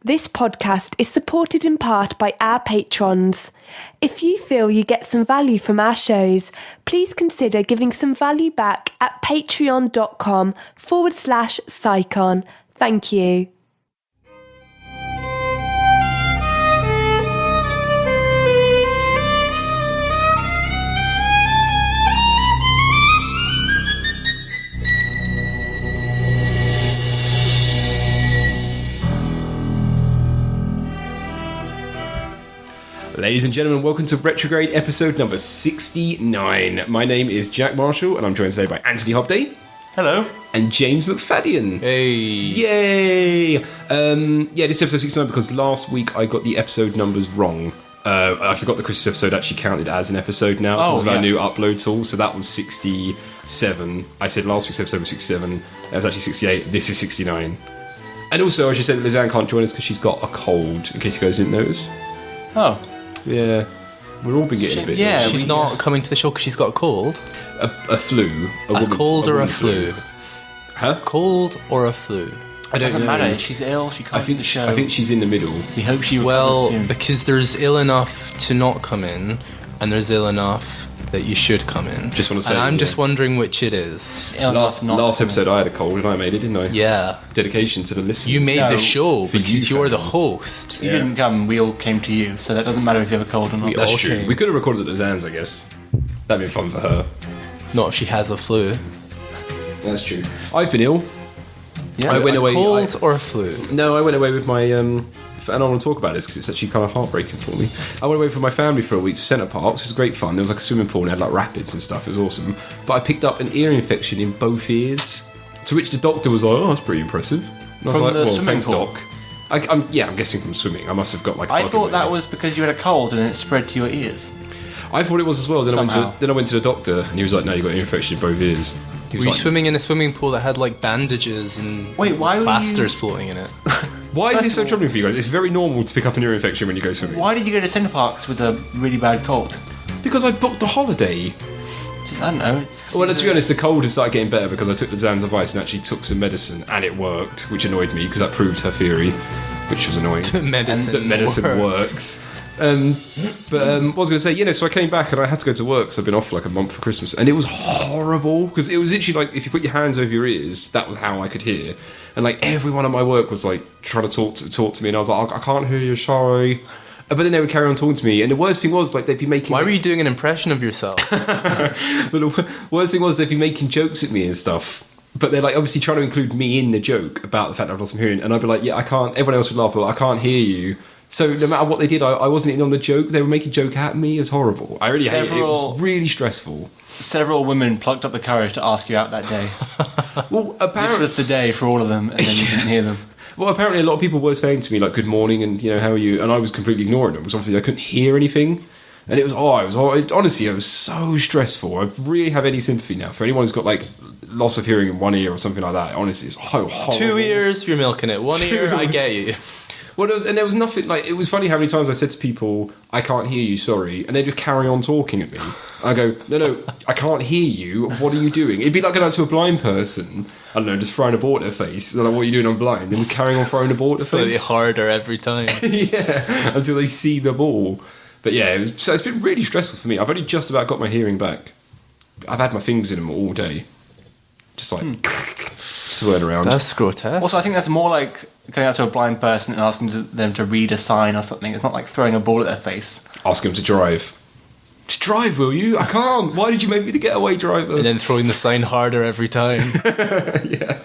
This podcast is supported in part by our patrons. If you feel you get some value from our shows, please consider giving some value back at patreon.com/Psychon. Thank you. Ladies and gentlemen, welcome to Retrograde episode number 69. My name is Jack Marshall and I'm joined today by Anthony Hobday. Hello. And James McFadden. Hey. Yay! This is episode 69 because last week I got the episode numbers wrong. I forgot the Christmas episode actually counted as an episode now because of our new upload tool. So that was 67. I said last week's episode was 67. That was actually 68. This is 69. And also, I should say that Lizanne can't join us because she's got a cold, in case you guys didn't notice. Oh. Yeah. We're all been getting a bit... Yeah, she's not coming to the show because she's got a cold? A flu. A cold or a flu? Huh? Cold or a flu? I don't know. Doesn't matter. She's ill. She can't do the show. I think she's in the middle. We hope she recovers soon. Because there's ill enough to not come in, and there's ill enough that you should come in. Just want to say... And I'm just wondering which it is. Last episode I had a cold and I made it, didn't I? Yeah. Dedication to the listeners. You made the show because you're the fans. host. You didn't come. We all came to you, so that doesn't matter if you have a cold or not. That's true. We could have recorded at Lizanne's, I guess. That'd be fun for her. Not if she has a flu. That's true. I've been ill. Yeah. I went away. Cold or a flu? No, I went away with my... and I don't want to talk about this because it's actually kind of heartbreaking for me. I went away with my family for a week to Centre Park, which was great fun. There was like a swimming pool and it had like rapids and stuff. It was awesome. But I picked up an ear infection in both ears, to which the doctor was like, "Oh, that's pretty impressive." And I was like, "Well, thanks, doc." I'm guessing from swimming. I must have got like. I thought that was because you had a cold and it spread to your ears. I thought it was as well. Then I went to the doctor and he was like, "No, you got an infection in both ears." Were you swimming in a swimming pool that had like bandages and plasters floating in it? Why is this so troubling for you guys? It's very normal to pick up an ear infection when you go swimming. Why did you go to Centre Parks with a really bad cold? Because I booked the holiday. I don't know. Well, to be honest, the cold has started getting better because I took the Zan's advice and actually took some medicine, and it worked, which annoyed me because that proved her theory, which was annoying. medicine works. What I was going to say, so I came back and I had to go to work, so I've been off for like a month for Christmas, and it was horrible because it was literally like if you put your hands over your ears, that was how I could hear, and like everyone at my work was like trying to talk to me, and I was like, I can't hear you, sorry. But then they would carry on talking to me, and the worst thing was like they'd be making. Why were you doing an impression of yourself? But the worst thing was they'd be making jokes at me and stuff. But they're like obviously trying to include me in the joke about the fact that I've lost some hearing, and I'd be like, yeah, I can't. Everyone else would laugh, but I can't hear you. So no matter what they did, I wasn't in on the joke. They were making a joke at me. It was horrible. I really hated it. It was really stressful. Several women plucked up the courage to ask you out that day. Well, apparently... This was the day for all of them, and then you didn't hear them. Well, apparently a lot of people were saying to me, like, good morning, and, how are you? And I was completely ignoring them, because obviously I couldn't hear anything. And it was honestly, it was so stressful. I really have any sympathy now for anyone who's got, like, loss of hearing in one ear or something like that. Honestly, it's horrible. 2 ears, you're milking it. One ear, I get you. Well, there was nothing, like, it was funny how many times I said to people, I can't hear you, sorry, and they just carry on talking at me. And I go, no, I can't hear you, what are you doing? It'd be like going out to a blind person, I don't know, just throwing a ball at their face. They're like, what are you doing, I'm blind? And just carrying on throwing a ball at their face. Slightly harder every time. Yeah, until they see the ball. But yeah, it's been really stressful for me. I've only just about got my hearing back. I've had my fingers in them all day. Just like... swirling around. That's grotesque. Also, I think that's more like going out to a blind person and asking them to read a sign or something. It's not like throwing a ball at their face. Ask them to drive. Just drive, will you? I can't. Why did you make me the getaway driver? And then throwing the sign harder every time. Yeah.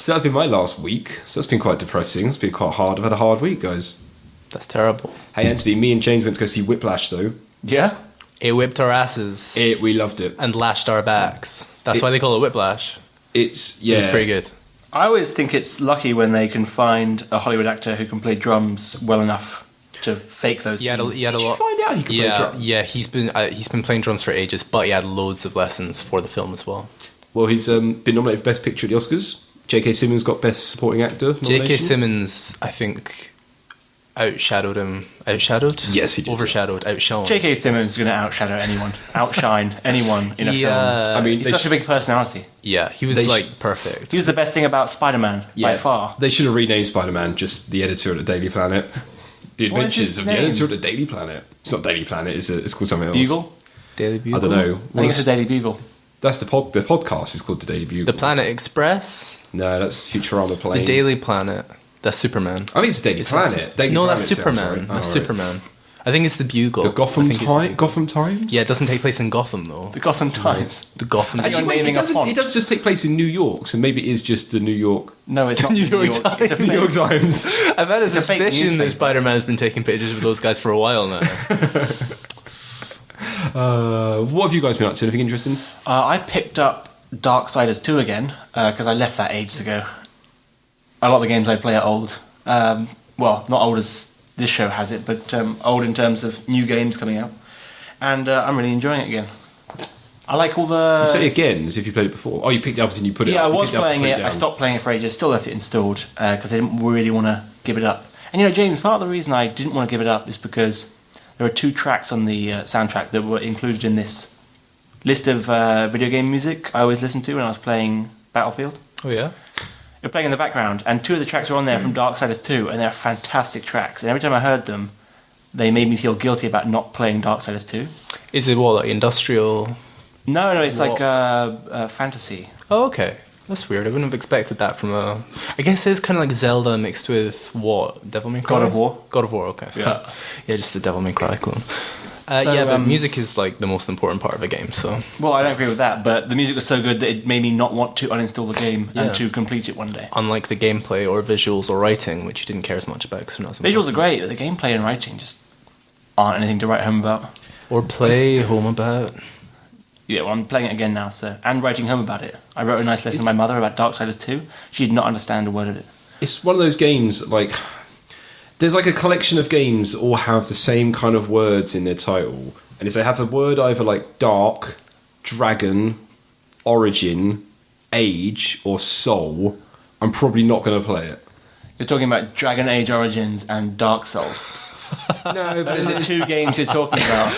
So that's been my last week. So that's been quite depressing. It's been quite hard. I've had a hard week, guys. That's terrible. Hey, Anthony, me and James went to go see Whiplash, though. Yeah? It whipped our asses. We loved it. And lashed our backs. That's why they call it Whiplash. It's pretty good. I always think it's lucky when they can find a Hollywood actor who can play drums well enough to fake those scenes. Did you find out he could play drums? Yeah, he's been playing drums for ages, but he had loads of lessons for the film as well. Well, he's been nominated for Best Picture at the Oscars. J.K. Simmons got Best Supporting Actor nomination. J.K. Simmons, I think, outshadowed him. Outshadowed? Yes, he did. Overshadowed, outshone. J.K. Simmons is going to outshadow anyone, outshine anyone in a film. I mean, He's such a big personality. Yeah, he was perfect. He was the best thing about Spider-Man by far. They should have renamed Spider-Man just the editor at the Daily Planet. The Adventures of the Editor at the Daily Planet. It's not Daily Planet, it's called something else. Bugle? Daily Bugle? I don't know. I think it's the Daily Bugle. That's the podcast is called the Daily Bugle. The Planet Express? No, that's Futurama Plane. The Daily Planet. That's Superman. I think it's Daily Planet. Daily no, Planet that's Superman. right. That's Superman. I think it's the Bugle. The Gotham Times? Yeah, it doesn't take place in Gotham, though. The Gotham Times. The Gotham Actually, Times. naming a font. It does just take place in New York, so maybe it is just the New York... No, it's not New the New York York Times. It's a New York fake- Times. I've had a It's a fake suspicion that newspaper. Spider-Man has been taking pictures with those guys for a while now. What have you guys been up to? Anything interesting? I picked up Darksiders 2 again, because I left that ages ago. A lot of the games I play are old. Well, not old as this show has it, but old in terms of new games coming out. And I'm really enjoying it again. I like all the... You say again as if you played it before. Oh, you picked it up and you put it Yeah, up. I You was picked it up, playing put it. I down. stopped playing it for ages. Still left it installed because I didn't really want to give it up. And James, part of the reason I didn't want to give it up is because there are 2 tracks on the soundtrack that were included in this list of video game music I always listen to when I was playing Battlefield. Oh, yeah? They're playing in the background, and 2 of the tracks are on there from Darksiders 2, and they're fantastic tracks. And every time I heard them, they made me feel guilty about not playing Darksiders 2. Is it what, like industrial? No, it's Rock. like fantasy. Oh, okay. That's weird. I wouldn't have expected that from a... I guess it's kind of like Zelda mixed with what? Devil May Cry? God of War. God of War, okay. Yeah. Yeah, just the Devil May Cry clone. So, yeah, but music is like the most important part of a game, so... Well, I don't agree with that, but the music was so good that it made me not want to uninstall the game Yeah. and to complete it one day. Unlike the gameplay or visuals or writing, which you didn't care as much about because they're not so Visuals are important. great, but the gameplay and writing just aren't anything to write home about. Or play home about. Yeah, well, I'm playing it again now, so and writing home about it. I wrote a nice letter to my mother about Darksiders 2. She did not understand a word of it. It's one of those games, like... There's like a collection of games that all have the same kind of words in their title. And if they have the word either like dark, dragon, origin, age, or soul, I'm probably not going to play it. You're talking about Dragon Age Origins and Dark Souls. No, but Those are the 2 games you're talking about.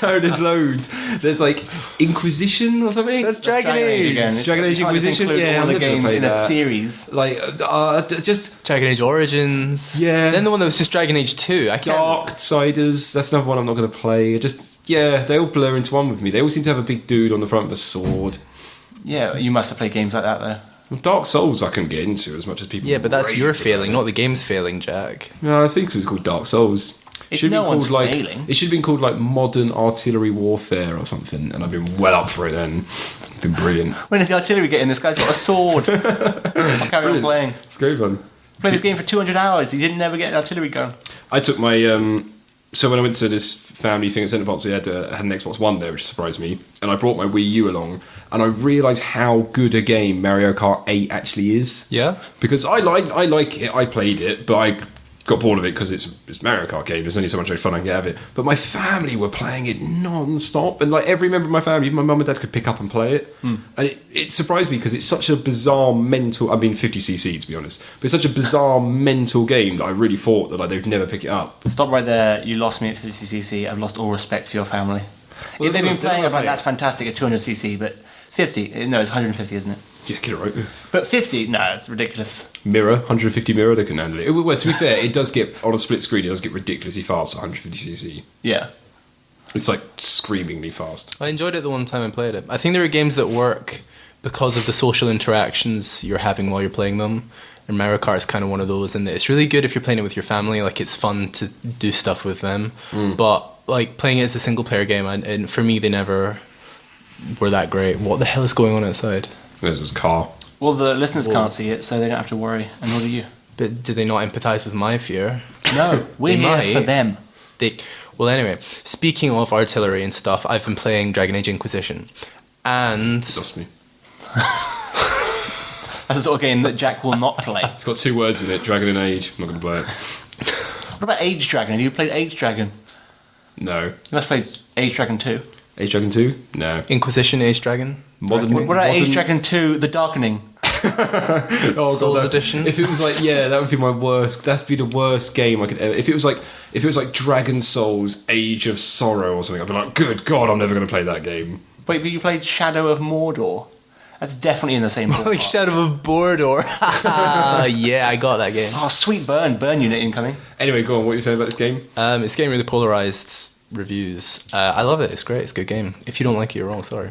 no, there's loads. There's like Inquisition or something. That's Dragon Age again. It's Dragon Age You can't just Inquisition. include Yeah, all I'm the never gonna games play in a that. series. Like, just Dragon Age Origins. Yeah. Then the one that was just Dragon Age 2. I can't... Darksiders. That's another one I'm not going to play. They all blur into one with me. They all seem to have a big dude on the front of a sword. Yeah, you must have played games like that though. Well, Dark Souls I can get into as much as people. Yeah, but that's rage your about failing, it. not the game's failing, Jack. No, I think it's called Dark Souls. It's Should no be one's called, like, failing. It should have been called like Modern Artillery Warfare or something, and I've been well up for it then. It's been brilliant. When is the artillery getting? This guy's got a sword. I'll carry on playing. It's great fun. Play this game for 200 hours. He didn't never get an artillery gun. I took my so when I went to this family thing at Centre Parks, we had an Xbox One there, which surprised me, and I brought my Wii U along, and I realised how good a game Mario Kart 8 actually is. Yeah? Because I like it, I played it, but I got bored of it because it's Mario Kart game. There's only so much fun I can get out of it. But my family were playing it non-stop, and like every member of my family, even my mum and dad, could pick up and play it. And it surprised me because it's such a bizarre mental. I mean, 50cc to be honest, but it's such a bizarre mental game that I really thought that they'd never pick it up. Stop right there. You lost me at 50cc. I've lost all respect for your family. Well, if they've been they're playing, not I'm like, playing. that's fantastic at 200cc, but 50, no, it's 150, isn't it? Yeah, get it right. But 50, no, it's ridiculous. Mirror, 150 mirror, they can handle it. Well, to be fair, it does get on a split screen. It does get ridiculously fast at 150cc. Yeah. It's like screamingly fast. I enjoyed it the one time I played it. I think there are games that work because of the social interactions you're having while you're playing them. And Mario Kart is kind of one of those, and it's really good if you're playing it with your family. Like, it's fun to do stuff with them. But like playing it as a single player game, and for me, they never were that great. What the hell is going on outside? There's this car. Well, the listeners can't see it, so they don't have to worry, and nor do you. But do they not empathise with my fear? No, we're They here might. for them. Well, anyway, speaking of artillery and stuff, I've been playing Dragon Age Inquisition, and Lost me. That's the sort of game that Jack will not play. It's got 2 words in it, Dragon and Age. I'm not going to play it. What about Age Dragon? Have you played Age Dragon? No. You must play Age Dragon 2. Age Dragon 2? No. Inquisition Age Dragon. Modern. What about Age modern- Dragon 2, The Darkening? Oh, Souls God, Edition. If it was like, yeah, that would be my worst. That'd be the worst game I could ever. If it was like Dragon Souls Age of Sorrow or something, I'd be like, good God, I'm never going to play that game. Wait, but you played Shadow of Mordor? That's definitely in the same ballpark. Like Shadow of Mordor. Yeah, I got that game. Oh, sweet burn unit incoming. Anyway, go on. What were you saying about this game? It's getting really polarized reviews. I love it. It's great. It's a good game. If you don't like it, you're wrong. Sorry.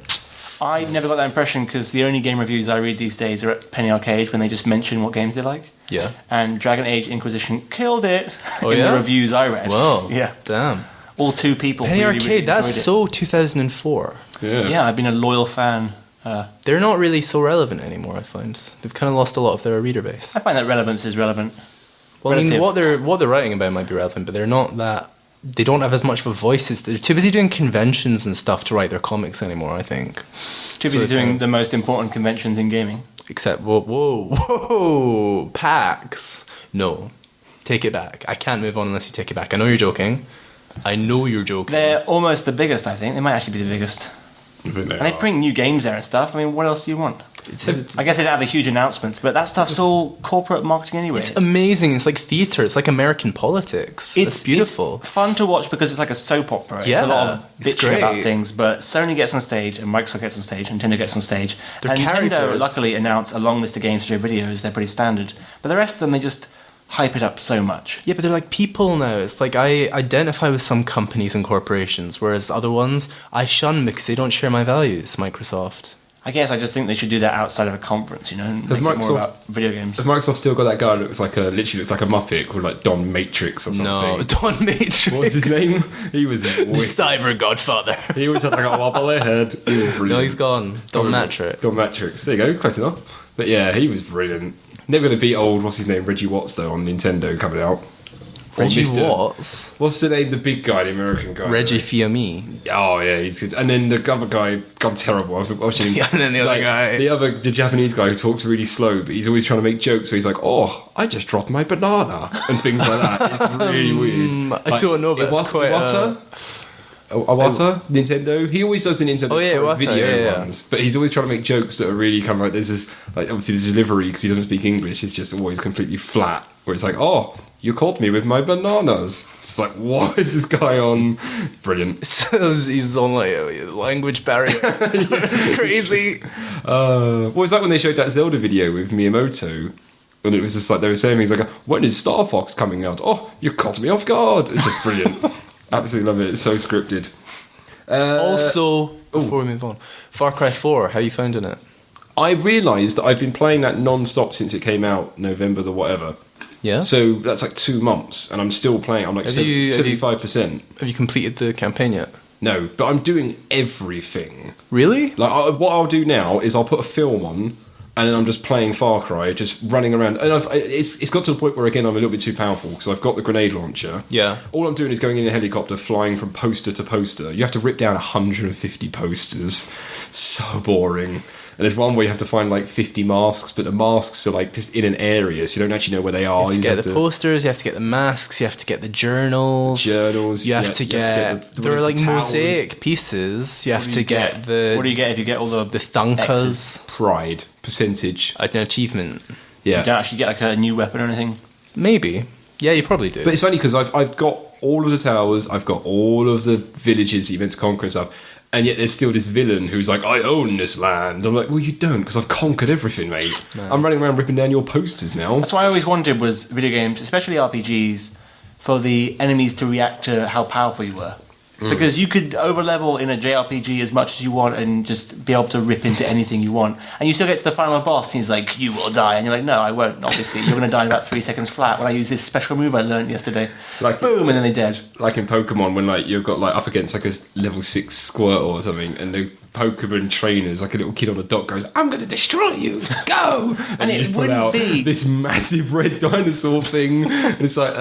I never got that impression because the only game reviews I read these days are at Penny Arcade when they just mention what games they like. Yeah. And Dragon Age Inquisition killed it Oh, in yeah? the reviews I read. Whoa. Yeah. Damn. All 2 people. Penny really, Arcade. really That's enjoyed it. so 2004. Yeah, I've been a loyal fan. They're not really so relevant anymore. I find they've kind of lost a lot of their reader base. I find that relevance is relevant. Well, I mean, Relative. what they're writing about might be relevant, but they're not that. They don't have as much of a voice. They're too busy doing conventions and stuff to write their comics anymore, I think. Too So busy they're doing the most important conventions in gaming. Except, whoa, PAX. No, take it back. I can't move on unless you take it back. I know you're joking. They're almost the biggest, I think. They might actually be the biggest. And they bring new games there and stuff. I mean, what else do you want? I guess they don't have the huge announcements, but that stuff's all corporate marketing anyway. It's amazing. It's like theatre. It's like American politics. It's beautiful. It's fun to watch because it's like a soap opera. Yeah, it's a lot of it's bitching about great. things, but Sony gets on stage, and Microsoft gets on stage, and Nintendo gets on stage. They're And Nintendo, characters. luckily, announce a long list of games to show videos. They're pretty standard. But the rest of them, they just hype it up so much. Yeah, but they're like people now. It's like I identify with some companies and corporations, whereas other ones I shun because they don't share my values. Microsoft. I guess I just think they should do that outside of a conference, you know, and make it more Microsoft- about video games. Has Microsoft still got that guy who looks like a Muppet called like Don Matrix or something? No, Don Matrix. What's his name? He was The Cyber Godfather. He always had like a wobbly head. He was brilliant. No, he's gone. Don Matrix. Don Matrix. There you go, close enough. But yeah, he was brilliant. Never going to beat old, what's his name, Reggie Watts though on Nintendo coming out. Or Reggie Mr. Watts. What's the name? The big guy, the American guy. Reggie Fils-Aimé. Oh yeah, he's good. And then the other guy, God, terrible. I've been watching him. Yeah, and then the other guy. The Japanese guy who talks really slow, but he's always trying to make jokes. Where he's like, "Oh, I just dropped my banana," and things like that. It's really weird. I don't know, but it's quite. Iwata, Nintendo. He always does the Nintendo Iwata, video ones, but he's always trying to make jokes that are really kind of like this is like obviously the delivery because he doesn't speak English is just always completely flat. Where it's like, "Oh, you caught me with my bananas." It's like, what is this guy on? Brilliant. So he's on like a language barrier. It's crazy. What was that when they showed that Zelda video with Miyamoto? And it was just like they were saying, he's like, "When is Star Fox coming out?" "Oh, you caught me off guard." It's just brilliant. Absolutely love it. It's so scripted. Also, before we move on, Far Cry 4, how you finding it? I realised that I've been playing that non-stop since it came out, November the whatever. Yeah? So that's like 2 months, and I'm still playing. I'm like Have you- 75%. Have you completed the campaign yet? No, but I'm doing everything. Really? Like what I'll do now is I'll put a film on, and then I'm just playing Far Cry, just running around. And it's got to the point where again I'm a little bit too powerful because I've got the grenade launcher. Yeah. All I'm doing is going in a helicopter, flying from poster to poster. You have to rip down 150 posters. So boring. And there's one where you have to find like 50 masks, but the masks are like just in an area, so you don't actually know where they are. You have to get have the posters, you have to get the masks, you have to get the journals. you You have have to to get get. the- There are like the towels. mosaic pieces. You have What do to you get the. What do you get if you get all the The thunkas. X's? Pride, percentage. An achievement. You Yeah. don't actually get like a new weapon or anything? Maybe. Yeah, you probably do. But it's funny because I've got all of the towers, I've got all of the villages that you're meant to conquer and stuff, and yet there's still this villain who's like, "I own this land." I'm like, "Well, you don't, because I've conquered everything, mate. I'm running around ripping down your posters now." That's what I always wanted was video games, especially RPGs, for the enemies to react to how powerful you were. Because you could overlevel in a JRPG as much as you want and just be able to rip into anything you want. And you still get to the final boss and he's like, "You will die." And you're like, "No, I won't, obviously. You're going to die in about 3 seconds flat when I use this special move I learned yesterday." Like- Boom, and then they're dead. Like in Pokemon, when like you've got like up against like a level 6 Squirtle or something, and the Pokemon trainers, like a little kid on the dock, goes, "I'm going to destroy you, go!" And it you just pull wouldn't out be- this massive red dinosaur thing, and it's like,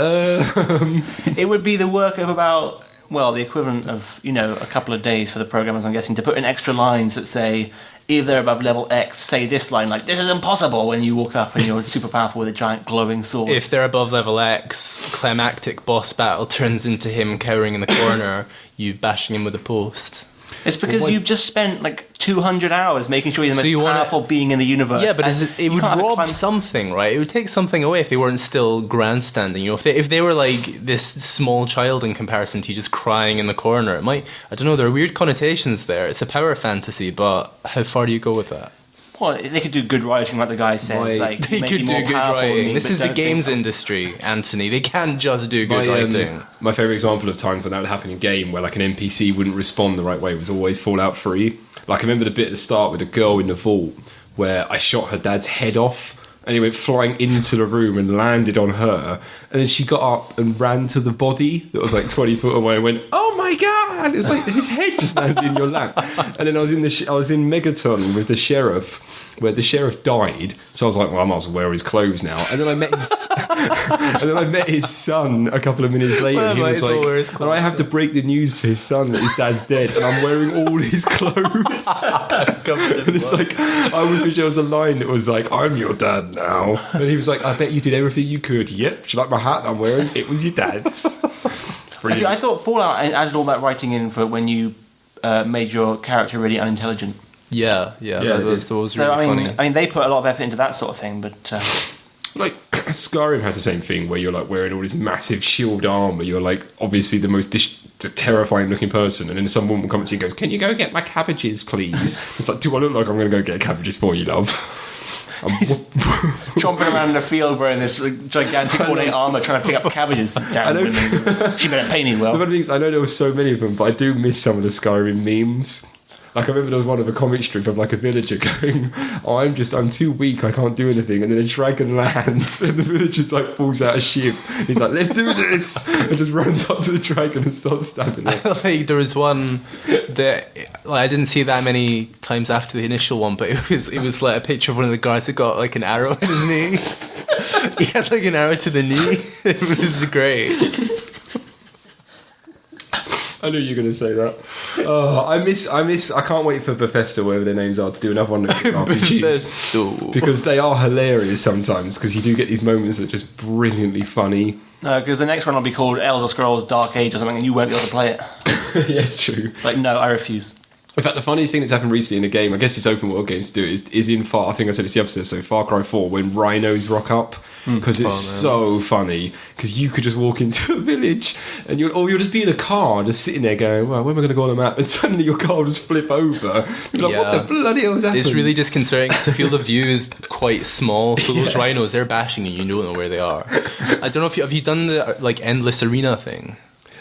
It would be the work of about, well, the equivalent of, you know, a couple of days for the programmers, I'm guessing, to put in extra lines that say, if they're above level X, say this line, like, "This is impossible," when you walk up and you're super powerful with a giant glowing sword. if they're above level X, climactic boss battle turns into him cowering in the corner, you bashing him with a post. It's because you've just spent like 200 hours making sure you're the most powerful being in the universe. Yeah, but it would rob something, right? It would take something away if they weren't still grandstanding. You know, if they were like this small child in comparison to you just crying in the corner, it might. I don't know. There are weird connotations there. It's a power fantasy, but how far do you go with that? Well, they could do good writing, like the guy says. Like, they could do good writing. This is the games industry, Anthony. They can't just do good writing. My favourite example of times when that would happen in game, where like an NPC wouldn't respond the right way, was always Fallout 3. Like I remember the bit at the start with a girl in the vault where I shot her dad's head off, and he went flying into the room and landed on her, and then she got up and ran to the body that was like 20 foot away and went, "Oh my god!" It's like his head just landed in your lap. And then I was in Megaton with the sheriff, where the sheriff died, so I was like, well, I might as well wear his clothes now. And then I met his son a couple of minutes later. Well, he was like, and I have to break the news to his son that his dad's dead, and I'm wearing all his clothes. And it's like, I was wish there was a line that was like, "I'm your dad now." And he was like, "I bet you did everything you could." "Yep." "Do you like my hat that I'm wearing?" "It was your dad's." See, I thought Fallout added all that writing in for when you made your character really unintelligent. Yeah, that was really funny. I mean, they put a lot of effort into that sort of thing, but like Skyrim has the same thing where you're like wearing all this massive shield armor. You're like obviously the most terrifying looking person, and then some woman comes to you and goes, "Can you go get my cabbages, please?" It's like, do I look like I'm going to go get cabbages for you, love? Tromping around in the field wearing this gigantic ornate armour, trying to pick up cabbages. Damn women. She better pay me well. I know there were so many of them, but I do miss some of the Skyrim memes. Like, I remember there was one of a comic strip of like a villager going, "Oh, I'm too weak, I can't do anything," and then a dragon lands and the villager's like falls out of ship. He's like, "Let's do this," and just runs up to the dragon and starts stabbing it. Like, there was one that I didn't see that many times after the initial one, but it was like a picture of one of the guys that got like an arrow in his knee. He had like an arrow to the knee. It was great. I knew you were going to say that. Oh, I can't wait for Bethesda, whatever their names are, to do another one of RPGs. Bethesda. Because they are hilarious sometimes, because you do get these moments that are just brilliantly funny. No, because the next one will be called Elder Scrolls Dark Age or something, and you won't be able to play it. Yeah, true. Like, no, I refuse. In fact, the funniest thing that's happened recently in a game, I guess it's open world games to do, is in I think I said it's the episode, so Far Cry 4, when rhinos rock up, because it's so funny, because you could just walk into a village, and you'll just be in a car, just sitting there going, "Well, where am I going to go on the map?" And suddenly your car will just flip over. You're like, what the bloody hell has happened? It's really disconcerting, because the field of view is quite small, so those rhinos, they're bashing you don't know where they are. I don't know if have you done the like endless arena thing?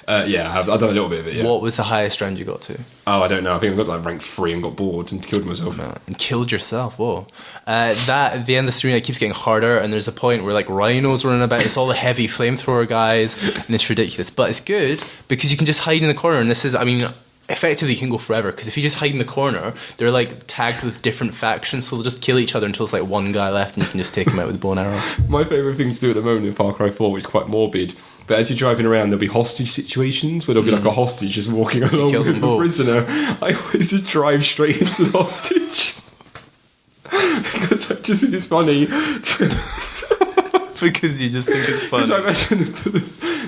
Yeah, I've done a little bit of it, yeah. What was the highest round you got to? Oh, I don't know. I think I got like rank 3 and got bored and killed myself. And killed yourself, whoa. At the end of the arena, it keeps getting harder, and there's a point where like rhinos running about, it's all the heavy flamethrower guys, and it's ridiculous. But it's good, because you can just hide in the corner, and this is, I mean, effectively you can go forever, because if you just hide in the corner, they're like tagged with different factions, so they'll just kill each other until it's like one guy left, and you can just take him out with a bow and arrow. My favourite thing to do at the moment in Far Cry 4, which is quite morbid, but as you're driving around, there'll be hostage situations where there'll be like a hostage just walking along with a prisoner. I always just drive straight into the hostage. Because I just think it's funny. Because you just think it's funny. Because I imagine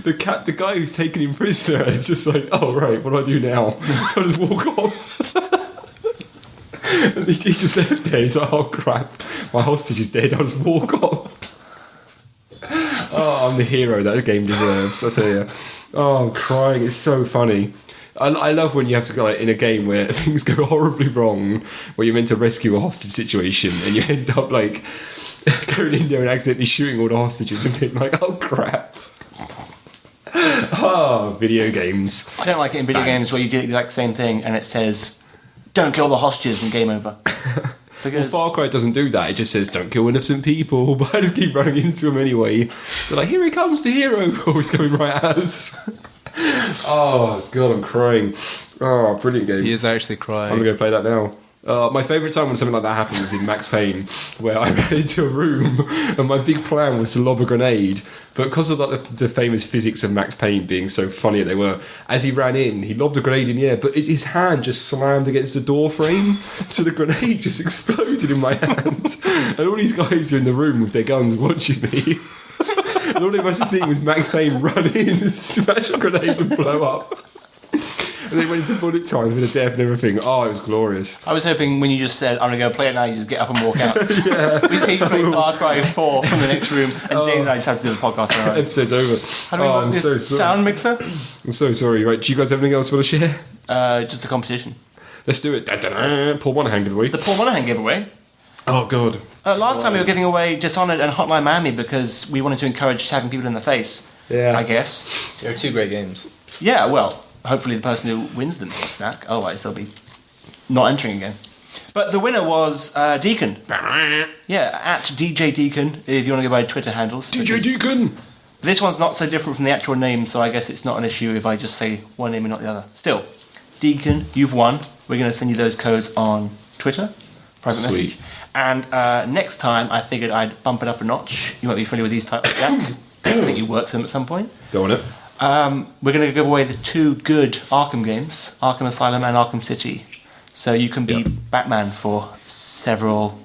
the guy who's taken him prisoner is just like, "Oh, right, what do I do now?" I'll just walk off. And he just left there. He's like, "Oh, crap, my hostage is dead. I'll just walk off." Oh, I'm the hero that game deserves, I tell you. Oh, I'm crying. It's so funny. I love when you have to go like, in a game where things go horribly wrong, where you're meant to rescue a hostage situation, and you end up like going in there and accidentally shooting all the hostages and being like, "Oh, crap." Oh, video games. I don't like it in video games where you do the exact same thing and it says, "Don't kill the hostages," and game over. Because Far Cry doesn't do that. It just says, "Don't kill innocent people," but I just keep running into them anyway. They're like, "Here he comes, the hero." Always coming right at us. Oh, God, I'm crying. Oh, brilliant game. He is actually crying. I'm going to go play that now. My favourite time when something like that happened was in Max Payne, where I ran into a room and my big plan was to lob a grenade, but because of like, the famous physics of Max Payne being so funny they were, as he ran in, he lobbed a grenade in the air, but his hand just slammed against the door frame, so the grenade just exploded in my hand, and all these guys are in the room with their guns watching me. And all they must have seen was Max Payne run in, smash a grenade and blow up. And they went into bullet time with a death and everything. Oh, it was glorious. I was hoping when you just said, I'm going to go play it now, you just get up and walk out. We see you play Far Cry 4 from the next room, and James and I just have to do the podcast. Right? Episode's over. How do we work I'm this so sorry. sound mixer? I'm so sorry. Right, do you guys have anything else you want to share? Just a competition. Let's do it. Paul Monahan giveaway. The Paul Monahan giveaway. Oh, God. Last time we were giving away Dishonored and Hotline Miami because we wanted to encourage tapping people in the face. Yeah. I guess. They're two great games. Yeah, well, hopefully the person who wins them gets a snack. Otherwise, they'll be not entering again. But the winner was Deacon. Yeah, at DJ Deacon, if you want to go by Twitter handles. DJ Deacon! This one's not so different from the actual name, so I guess it's not an issue if I just say one name and not the other. Still, Deacon, you've won. We're going to send you those codes on Twitter, private message. And next time, I figured I'd bump it up a notch. You might be familiar with these types of Jack. I think you worked for them at some point. Go on it. We're going to give away the two good Arkham games, Arkham Asylum and Arkham City. So you can be Batman for several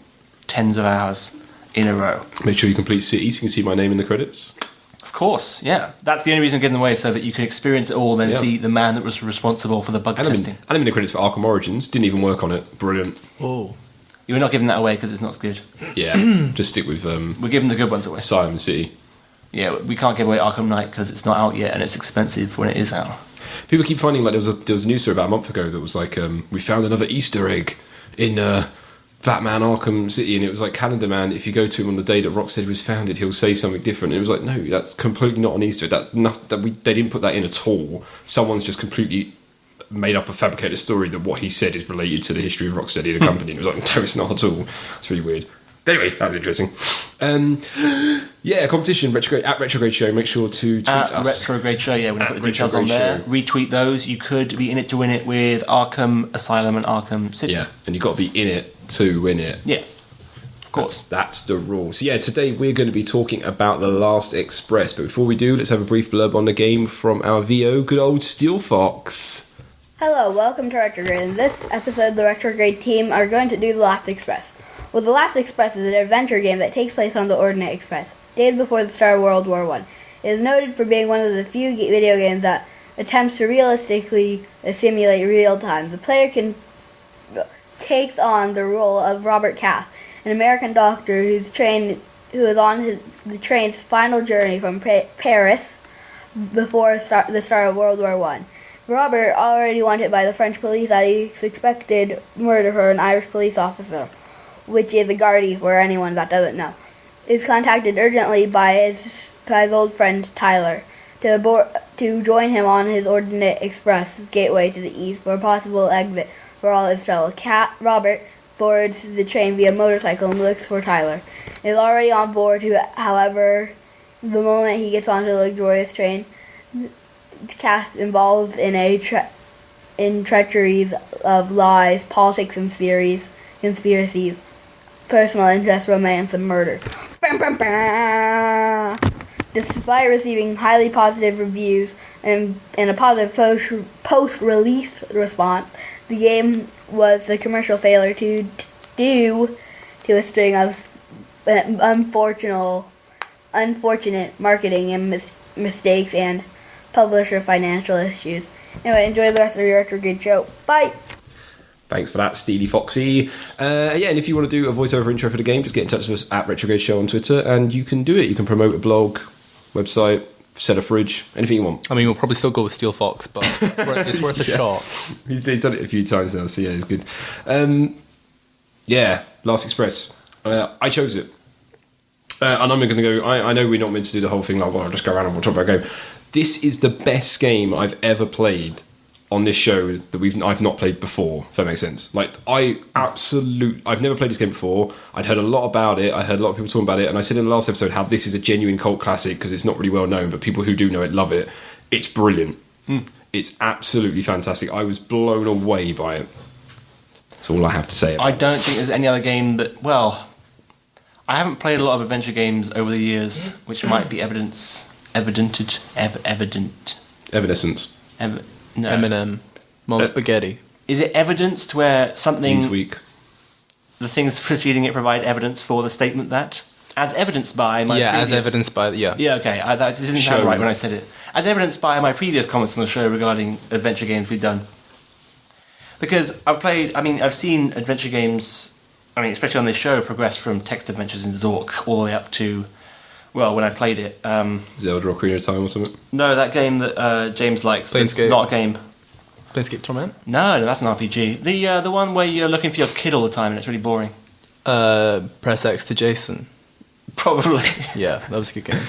tens of hours in a row. Make sure you complete City so you can see my name in the credits. Of course, yeah. That's the only reason I'm giving them away, so that you can experience it all and then see the man that was responsible for the bug testing. I'm in the credits for Arkham Origins. Didn't even work on it. Brilliant. Oh. You're not giving that away because it's not as good. Yeah, just stick with We're giving the good ones away. Asylum and City. Yeah, we can't give away Arkham Knight because it's not out yet and it's expensive when it is out. People keep finding, like, there was a news story about a month ago that was like, we found another Easter egg in Batman Arkham City, and it was like Calendar Man, if you go to him on the day that Rocksteady was founded, he'll say something different. And it was like, no, that's completely not an Easter egg. That's not, they didn't put that in at all. Someone's just completely made up a fabricated story that what he said is related to the history of Rocksteady, the company. And it was like, no, it's not at all. It's really weird. But anyway, that was interesting. Yeah, competition, Retrograde, at Retrograde Show. Make sure to tweet us. Retrograde Show, yeah, we're going to put the details on Retrograde there. Show. Retweet those. You could be in it to win it with Arkham Asylum and Arkham City. Yeah, and you've got to be in it to win it. Yeah, of course. That's the rule. So yeah, today we're going to be talking about The Last Express. But before we do, let's have a brief blurb on the game from our VO, good old Steel Fox. Hello, welcome to Retrograde. In this episode, the Retrograde team are going to do The Last Express. Well, The Last Express is an adventure game that takes place on the Ordnance Express, days before the start of World War I. It is noted for being one of the few video games that attempts to realistically simulate real time. The player takes on the role of Robert Cass, an American doctor who is on the train's final journey from Paris before the start of World War I. Robert, already wanted by the French police as he suspected murder for an Irish police officer, which is a Gardaí for anyone that doesn't know, is contacted urgently by his old friend Tyler to join him on his Ordnance Express gateway to the east for a possible exit for all his trouble. Robert boards the train via motorcycle and looks for Tyler. He is already on board, however, the moment he gets onto the luxurious train, Cass involved in treacheries of lies, politics and conspiracies, personal interest, romance, and murder. Despite receiving highly positive reviews and a positive post-release response, the game was a commercial failure due to a string of unfortunate marketing and mistakes and publisher financial issues. Anyway, enjoy the rest of your Retrograde show. Bye! Thanks for that, Steely Foxy. Yeah, and if you want to do a voiceover intro for the game, just get in touch with us at Retrograde Show on Twitter, and you can do it. You can promote a blog, website, set a fridge, anything you want. I mean, we'll probably still go with Steel Fox, but it's worth a shot. He's done it a few times now, so yeah, it's good. Yeah, Last Express. I chose it. And I'm going to go... I know we're not meant to do the whole thing like, well, I'll just go around and we'll talk about a game. This is the best game I've ever played on this show that I've not played before, if that makes sense. Like, I've never played this game before. I'd heard a lot about it. I heard a lot of people talking about it, and I said in the last episode how this is a genuine cult classic because it's not really well known, but people who do know it love it. It's brilliant. It's absolutely fantastic. I was blown away by it. That's all I have to say about I don't think there's any other game that... Well, I haven't played a lot of adventure games over the years, which might be evident. Evanescence. No. Eminem. Mom Spaghetti. Is it evidence to where something... Newsweek. The things preceding it provide evidence for the statement that? As evidenced by my Yeah, previous... as evidenced by... Yeah. Yeah, okay. This didn't sound right when I said it. As evidenced by my previous comments on the show regarding adventure games we've done. Because I've seen adventure games, especially on this show, progress from text adventures in Zork all the way up to, well, when I played it. Zelda Ocarina of Time or something? No, that game that James likes. Planescape. It's not a game. Planescape Torment? No, that's an RPG. The one where you're looking for your kid all the time and it's really boring. Press X to Jason. Probably. Yeah, that was a good game.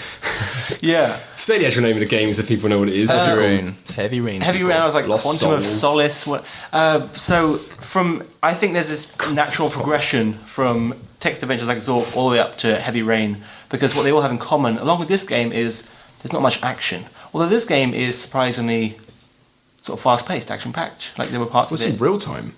Yeah. Say the actual name of the game so people know what it is. What's it called? Rain. It's Heavy Rain. Heavy people. Rain, I was like, Lost Quantum of Souls. Solace. I think there's this natural progression from text adventures like Zork all the way up to Heavy Rain, because what they all have in common, along with this game, is there's not much action. Although this game is surprisingly sort of fast-paced, action-packed. Like there were parts What's of in it. real time?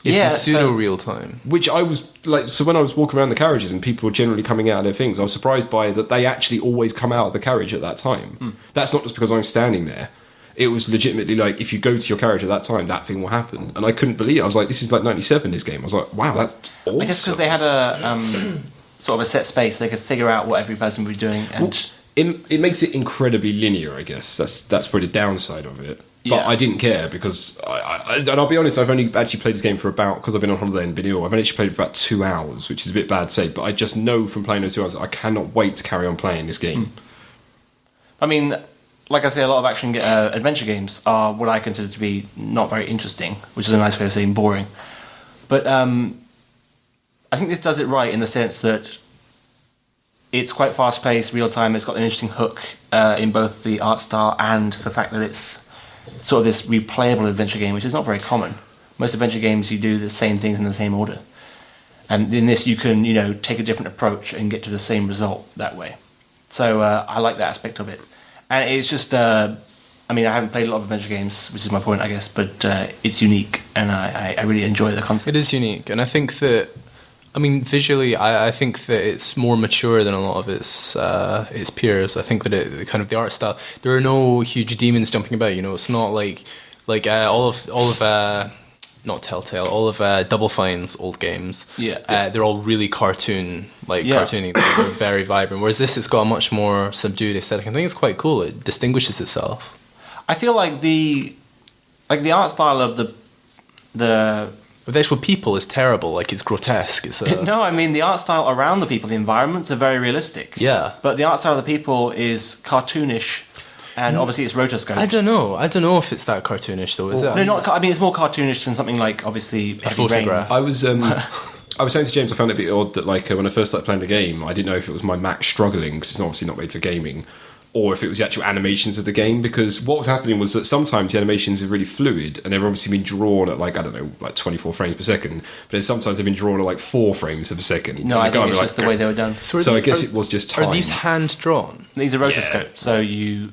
It's Yeah, in pseudo so- real time. Which I was like, so when I was walking around the carriages and people were generally coming out of their things, I was surprised by that they actually always come out of the carriage at that time. That's not just because I'm standing there. It was legitimately like, if you go to your carriage at that time, that thing will happen. And I couldn't believe it. I was like, this is like 97, this game. I was like, wow, that's awesome. I guess because they had a sort of a set space, they could figure out what every person would be doing. And It makes it incredibly linear, I guess. That's probably the downside of it. But Yeah. I didn't care because, and I'll be honest, I've only actually played this game for about, because I've been on holiday and been ill, I've only actually played it for about 2 hours, which is a bit bad to say, but I just know from playing those 2 hours, I cannot wait to carry on playing this game. I mean, like I say, a lot of action adventure games are what I consider to be not very interesting, which is a nice way of saying boring. But I think this does it right in the sense that it's quite fast-paced, real-time. It's got an interesting hook in both the art style and the fact that it's sort of this replayable adventure game, which is not very common. Most adventure games, you do the same things in the same order. And in this, you can, take a different approach and get to the same result that way. So I like that aspect of it. And it's just, I haven't played a lot of adventure games, which is my point, I guess, but it's unique, and I really enjoy the concept. It is unique, and I think that, visually, I think that it's more mature than a lot of its peers. I think that it kind of the art style. There are no huge demons jumping about. It's not like all of not Telltale, all of Double Fine's old games. Yeah. They're all really cartoony. They're very vibrant. Whereas this, it's got a much more subdued aesthetic. I think it's quite cool. It distinguishes itself. I feel like the art style of the actual people is terrible. Like, it's grotesque. It's No, the art style around the people, the environments are very realistic. Yeah. But the art style of the people is cartoonish, and obviously it's rotoscoped. I don't know if it's that cartoonish though. Is it? No, not. It's more cartoonish than something like obviously a photograph. I was saying to James, I found it a bit odd that when I first started playing the game, I didn't know if it was my Mac struggling, because it's obviously not made for gaming, or if it was the actual animations of the game, because what was happening was that sometimes the animations are really fluid, and they've obviously been drawn at 24 frames per second, but then sometimes they've been drawn at 4 frames per second. No, I think it's just the way they were done. So I guess it was just time. Are these hand drawn? These are rotoscoped, so you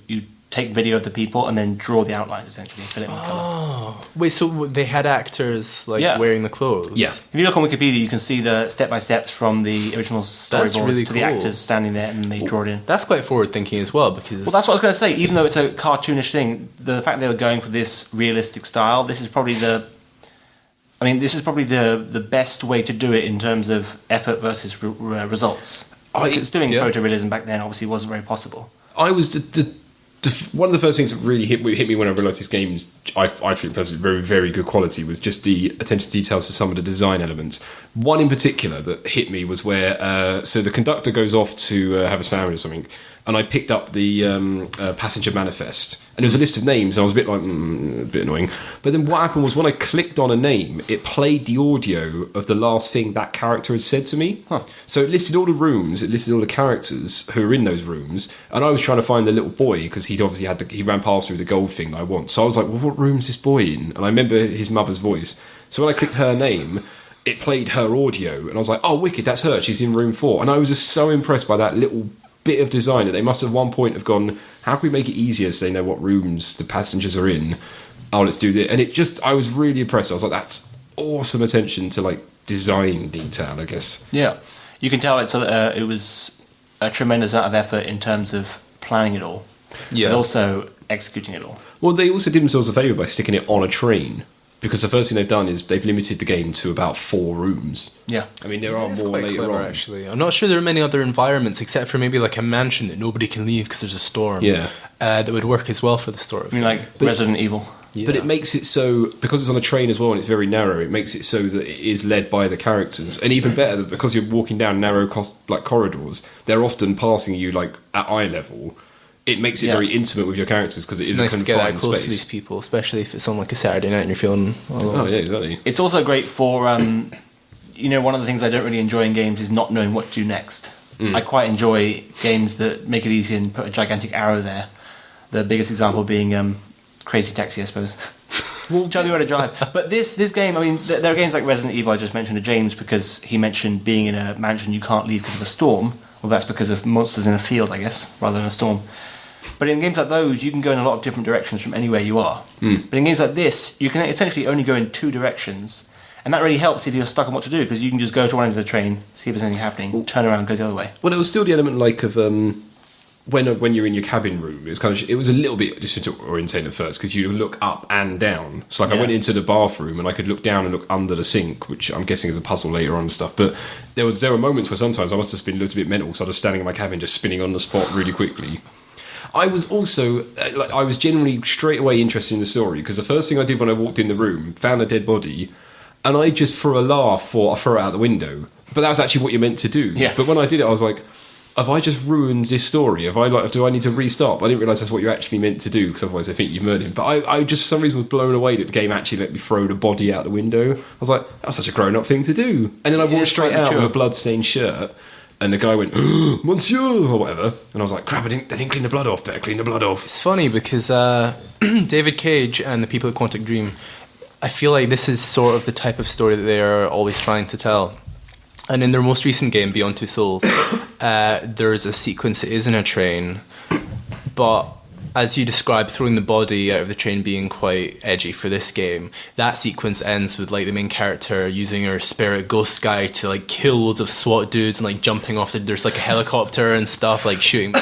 take video of the people and then draw the outlines essentially and fill it in colour. Wait, so they had actors wearing the clothes? Yeah. If you look on Wikipedia, you can see the step-by-steps from the original storyboards really to the cool. actors standing there, and they draw it in. That's quite forward thinking as well, because Well, that's what I was going to say. Even though it's a cartoonish thing, the fact they were going for this realistic style, this is probably the best way to do it in terms of effort versus results. Because doing photorealism back then obviously wasn't very possible. I was one of the first things that really hit me when I realised this game's, I think personally, very, very good quality, was just the attention to details to some of the design elements. One in particular that hit me was where, so the conductor goes off to have a sandwich or something, and I picked up the passenger manifest, and there was a list of names, and I was a bit like, a bit annoying. But then what happened was when I clicked on a name, it played the audio of the last thing that character had said to me. Huh. So it listed all the rooms, it listed all the characters who were in those rooms, and I was trying to find the little boy, because he'd obviously he ran past me with the gold thing that I want. So I was like, well, what room's this boy in? And I remember his mother's voice. So when I clicked her name, it played her audio, and I was like, oh, wicked, that's her, she's in room 4. And I was just so impressed by that little bit of design that they must at one point have gone, how can we make it easier so they know what rooms the passengers are in? Oh, let's do this. And it just, I was really impressed. I was like, that's awesome attention to design detail, I guess. Yeah, you can tell it was a tremendous amount of effort in terms of planning it all, but also executing it all. Well, they also did themselves a favour by sticking it on a train, because the first thing they've done is they've limited the game to about 4 rooms. Yeah. There are It's more quite later clever, on. actually. I'm not sure there are many other environments except for maybe a mansion that nobody can leave because there's a storm. Yeah. That would work as well for the story. Resident Evil. But it makes it so, because it's on a train as well and it's very narrow, it makes it so that it is led by the characters. And even better, that because you're walking down narrow corridors, they're often passing you like at eye level. It makes it very intimate with your characters because it is nice a to get that confined close space. to these people, especially if it's on like a Saturday night and you're feeling alone. Oh yeah, exactly. It's also great for one of the things I don't really enjoy in games is not knowing what to do next. I quite enjoy games that make it easy and put a gigantic arrow there. The biggest example being Crazy Taxi, I suppose. Tell you where to drive. But this game, I mean, there are games like Resident Evil I just mentioned to James because he mentioned being in a mansion you can't leave because of a storm. Well, that's because of monsters in a field, I guess, rather than a storm. But in games like those, you can go in a lot of different directions from anywhere you are. But in games like this, you can essentially only go in 2 directions. And that really helps if you're stuck on what to do, because you can just go to one end of the train, see if there's anything happening, turn around and go the other way. Well, it was still the element like of when you're in your cabin room. It was a little bit disorientating at first because you look up and down. So like I went into the bathroom and I could look down and look under the sink, which I'm guessing is a puzzle later on and stuff. But there were moments where sometimes I must have been a little bit mental because I was standing in my cabin just spinning on the spot really quickly. I was also I was generally straight away interested in the story because the first thing I did when I walked in the room, found a dead body, and I just for a laugh thought I'd throw it out the window. But that was actually what you're meant to do. Yeah. But when I did it, I was like, have I just ruined this story? Do I need to restart? But I didn't realise that's what you're actually meant to do because otherwise I think you've murdered him. But I just for some reason was blown away that the game actually let me throw the body out the window. I was like, that's such a grown-up thing to do. And then I walked straight out with a blood-stained shirt. And the guy went, oh, Monsieur, or whatever. And I was like, crap, they didn't clean the blood off. Better clean the blood off. It's funny because David Cage and the people at Quantic Dream, I feel like this is sort of the type of story that they are always trying to tell. And in their most recent game, Beyond Two Souls, there's a sequence that is in a train, but as you described, throwing the body out of the train being quite edgy for this game, that sequence ends with like the main character using her spirit ghost guy to like kill loads of SWAT dudes and like jumping off there's like a helicopter and stuff, like shooting.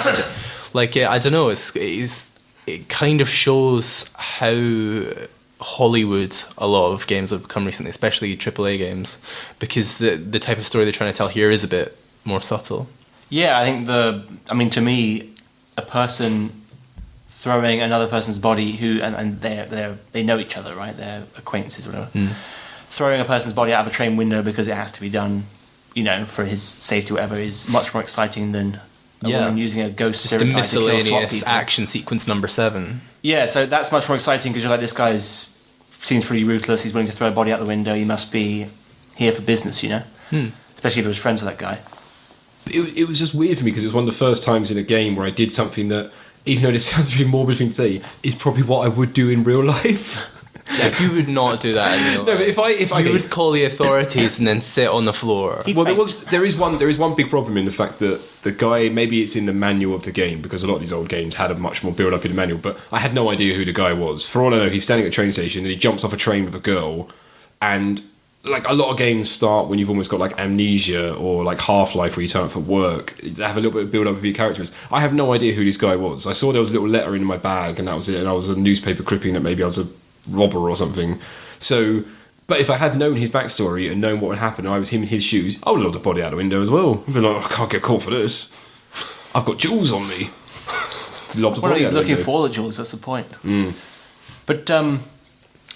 Like I don't know, it kind of shows how Hollywood a lot of games have become recently, especially AAA games, because the type of story they're trying to tell here is a bit more subtle. Yeah, I think to me, a person throwing another person's body and they know each other, right? They're acquaintances or whatever. Throwing a person's body out of a train window because it has to be done, for his safety or whatever, is much more exciting than a woman using a ghost just spirit a guide to kill SWAT miscellaneous people. action sequence number 7. Yeah, so that's much more exciting because you're like, this guy's seems pretty ruthless. He's willing to throw a body out the window. He must be here for business, especially if he was friends with that guy. It was just weird for me because it was one of the first times in a game where I did something that, even though this sounds really morbid thing to say, is probably what I would do in real life. Jack, you would not do that in real life. No, but if I you would call the authorities and then sit on the floor. Well, there is one big problem in the fact that the guy, maybe it's in the manual of the game because a lot of these old games had a much more build up in the manual, but I had no idea who the guy was. For all I know, he's standing at a train station and he jumps off a train with a girl, and like a lot of games start when you've almost got like Amnesia or like Half-Life where you turn up for work. They have a little bit of build up of your characters. I have no idea who this guy was. I saw there was a little letter in my bag and that was it, and I was a newspaper clipping that maybe I was a robber or something. So, but if I had known his backstory and known what would happen, I was him in his shoes, I would have lobbed the body out the window as well. I'd be like, I can't get caught for this. I've got jewels on me. Lobbed the body He's out the looking window. for the jewels, that's the point. But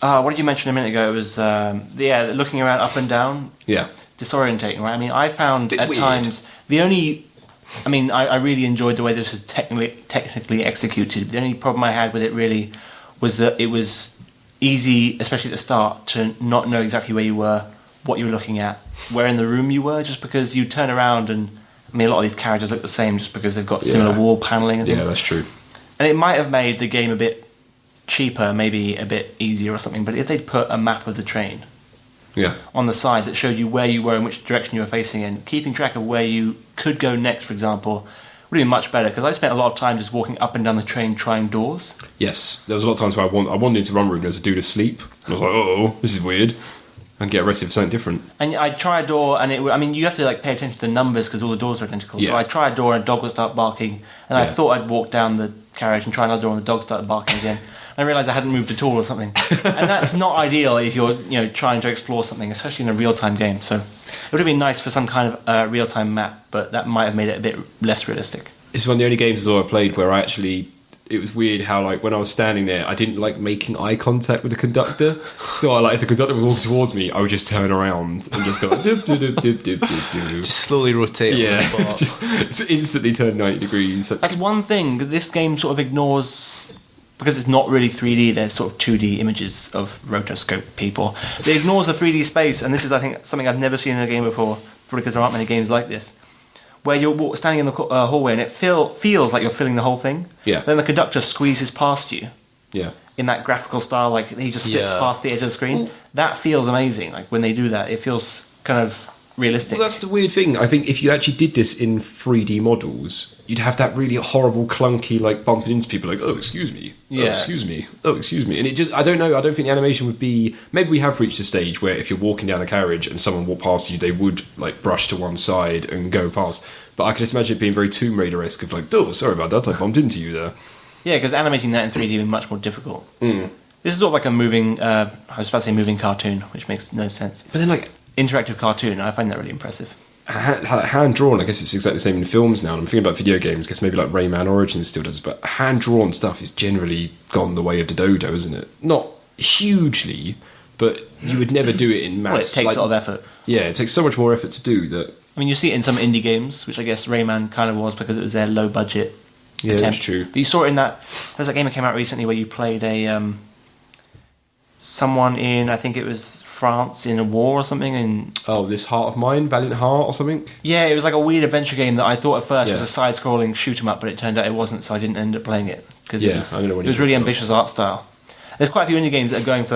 what did you mention a minute ago? It was looking around up and down. Yeah. Disorientating, right? I mean, I found at weird. times I really enjoyed the way this was technically executed. The only problem I had with it really was that it was easy, especially at the start, to not know exactly where you were, what you were looking at, where in the room you were, just because you turn around and, a lot of these characters look the same just because they've got similar wall paneling and things. Yeah, that's true. And it might have made the game a bit cheaper, maybe a bit easier or something, but if they'd put a map of the train on the side that showed you where you were and which direction you were facing in, keeping track of where you could go next, for example, would have been much better, because I spent a lot of time just walking up and down the train trying doors. Yes, there was a lot of times where I wandered into one room and there was a dude asleep, and I was like, oh, this is weird, and get arrested for something different. And I'd try a door, and you have to pay attention to the numbers because all the doors are identical. So I'd try a door and a dog would start barking, and I thought I'd walk down the carriage and try another door and the dog started barking again. And I realised I hadn't moved at all or something. And that's not ideal if you're trying to explore something, especially in a real-time game. So it would have been nice for some kind of real-time map, but that might have made it a bit less realistic. It's one of the only games as well I played where I actually, it was weird how like when I was standing there, I didn't like making eye contact with the conductor. So I like if the conductor was walking towards me, I would just turn around and just go like, doop, doop, doop, doop, doop, doop, doop. Just slowly rotate on the spot. Just instantly turn 90 degrees. That's one thing that this game sort of ignores, because it's not really 3D. There's sort of 2D images of rotoscope people. But it ignores the 3D space, and this is, I think, something I've never seen in a game before, probably because there aren't many games like this, where you're standing in the hallway and it feels like you're filling the whole thing. Yeah. Then the conductor squeezes past you. Yeah. In that graphical style, like he just slips past the edge of the screen. Ooh. That feels amazing. Like when they do that, it feels kind of realistic. Well, that's the weird thing. I think if you actually did this in 3D models, you'd have that really horrible, clunky, like bumping into people, like, oh, excuse me, oh, excuse me, oh, excuse me. And it just, I don't know, I don't think the animation would be, maybe we have reached a stage where if you're walking down a carriage and someone walked past you, they would like brush to one side and go past. But I can just imagine it being very Tomb Raider-esque of like, oh, sorry about that, I bumped into you there. Yeah, because animating that in 3D would be much more difficult. This is sort of like a moving, I was about to say moving cartoon, which makes no sense. But then like, interactive cartoon, I find that really impressive. Hand-drawn, I guess it's exactly the same in films now. And I'm thinking about video games, I guess maybe like Rayman Origins still does, but hand-drawn stuff is generally gone the way of the dodo, isn't it? Not hugely, but you would never do it in mass. Well, it takes a lot of effort. Yeah, it takes so much more effort to do that. I mean, you see it in some indie games, which I guess Rayman kind of was because it was their low-budget attempt. That's true. But you saw it in that, there's a game that came out recently where you played a someone in, I think it was France in a war or something. And this Heart of Mine, Valiant Heart or something? Yeah, it was like a weird adventure game that I thought at first was a side-scrolling shoot-'em-up, but it turned out it wasn't, so I didn't end up playing it. Because it was really ambitious art style. There's quite a few indie games that are going for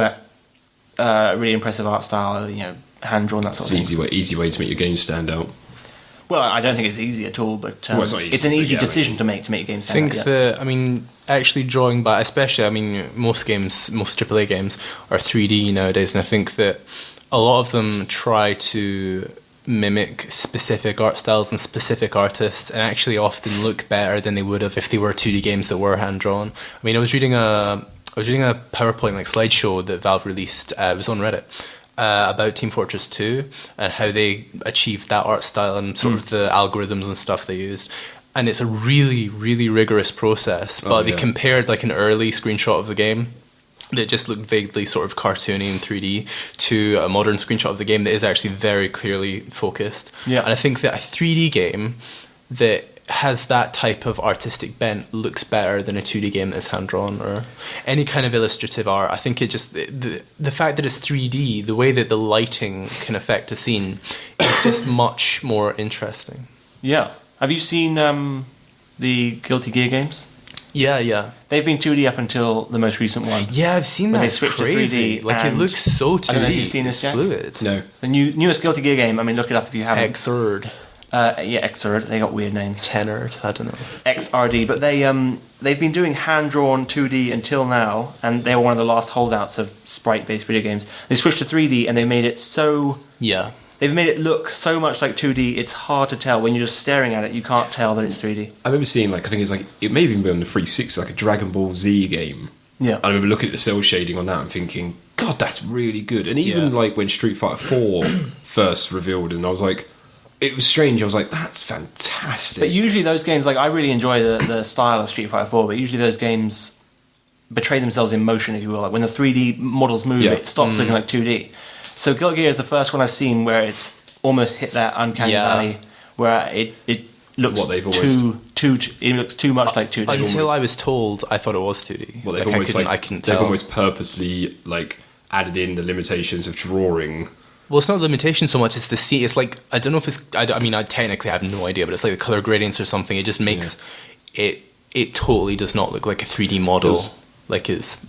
that really impressive art style, you know, hand-drawn, that sort of thing. Easy way to make your game stand out. Well, I don't think it's easy at all, but it's an easy decision to make your game stand out. I think I mean, actually drawing back, especially, I mean, most AAA games are 3D nowadays, and I think that a lot of them try to mimic specific art styles and specific artists, and actually often look better than they would have if they were 2D games that were hand-drawn. I mean, I was reading a PowerPoint like slideshow that Valve released. It was on Reddit. About Team Fortress 2 and how they achieved that art style and sort of the algorithms and stuff they used. And it's a really, really rigorous process. But they compared like an early screenshot of the game that just looked vaguely sort of cartoony in 3D to a modern screenshot of the game that is actually very clearly focused. Yeah. And I think that a 3D game that has that type of artistic bent looks better than a 2D game that's hand-drawn or any kind of illustrative art. I think it just the fact that it's 3D, the way that the lighting can affect a scene is just much more interesting. Yeah. Have you seen the Guilty Gear games? Yeah. They've been 2D up until the most recent one. Yeah, I've seen that. They switched crazy. to 3D. Like, it looks so 2D. I don't know if you've seen this yet. Fluid. No. The newest Guilty Gear game, I mean, look it up if you haven't. Xrd. Xrd. They got weird names. Tenard. I don't know. XRD. But they've been doing hand-drawn 2D until now, and they were one of the last holdouts of sprite-based video games. They switched to 3D, and they made it so... Yeah. They've made it look so much like 2D, it's hard to tell. When you're just staring at it, you can't tell that it's 3D. I remember seeing, like, I think it was like, it may have even been on the 360, like a Dragon Ball Z game. Yeah. I remember looking at the cell shading on that and thinking, God, that's really good. And even, like, when Street Fighter 4 first revealed, and I was like, it was strange. I was like, that's fantastic. But usually those games, like, I really enjoy the style of Street Fighter 4, but usually those games betray themselves in motion, if you will. Like, when the 3D models move, it stops looking like 2D. So Guilty Gear is the first one I've seen where it's almost hit that uncanny valley where it looks it looks too much like 2D. Until I was told, I thought it was 2D. Well, I couldn't tell. They've almost purposely like added in the limitations of drawing. Well, it's not limitation so much. It's the scene. It's like, I don't know if it's. I mean, I technically have no idea, but it's like the color gradients or something. It just makes it totally does not look like a 3D model. Like it's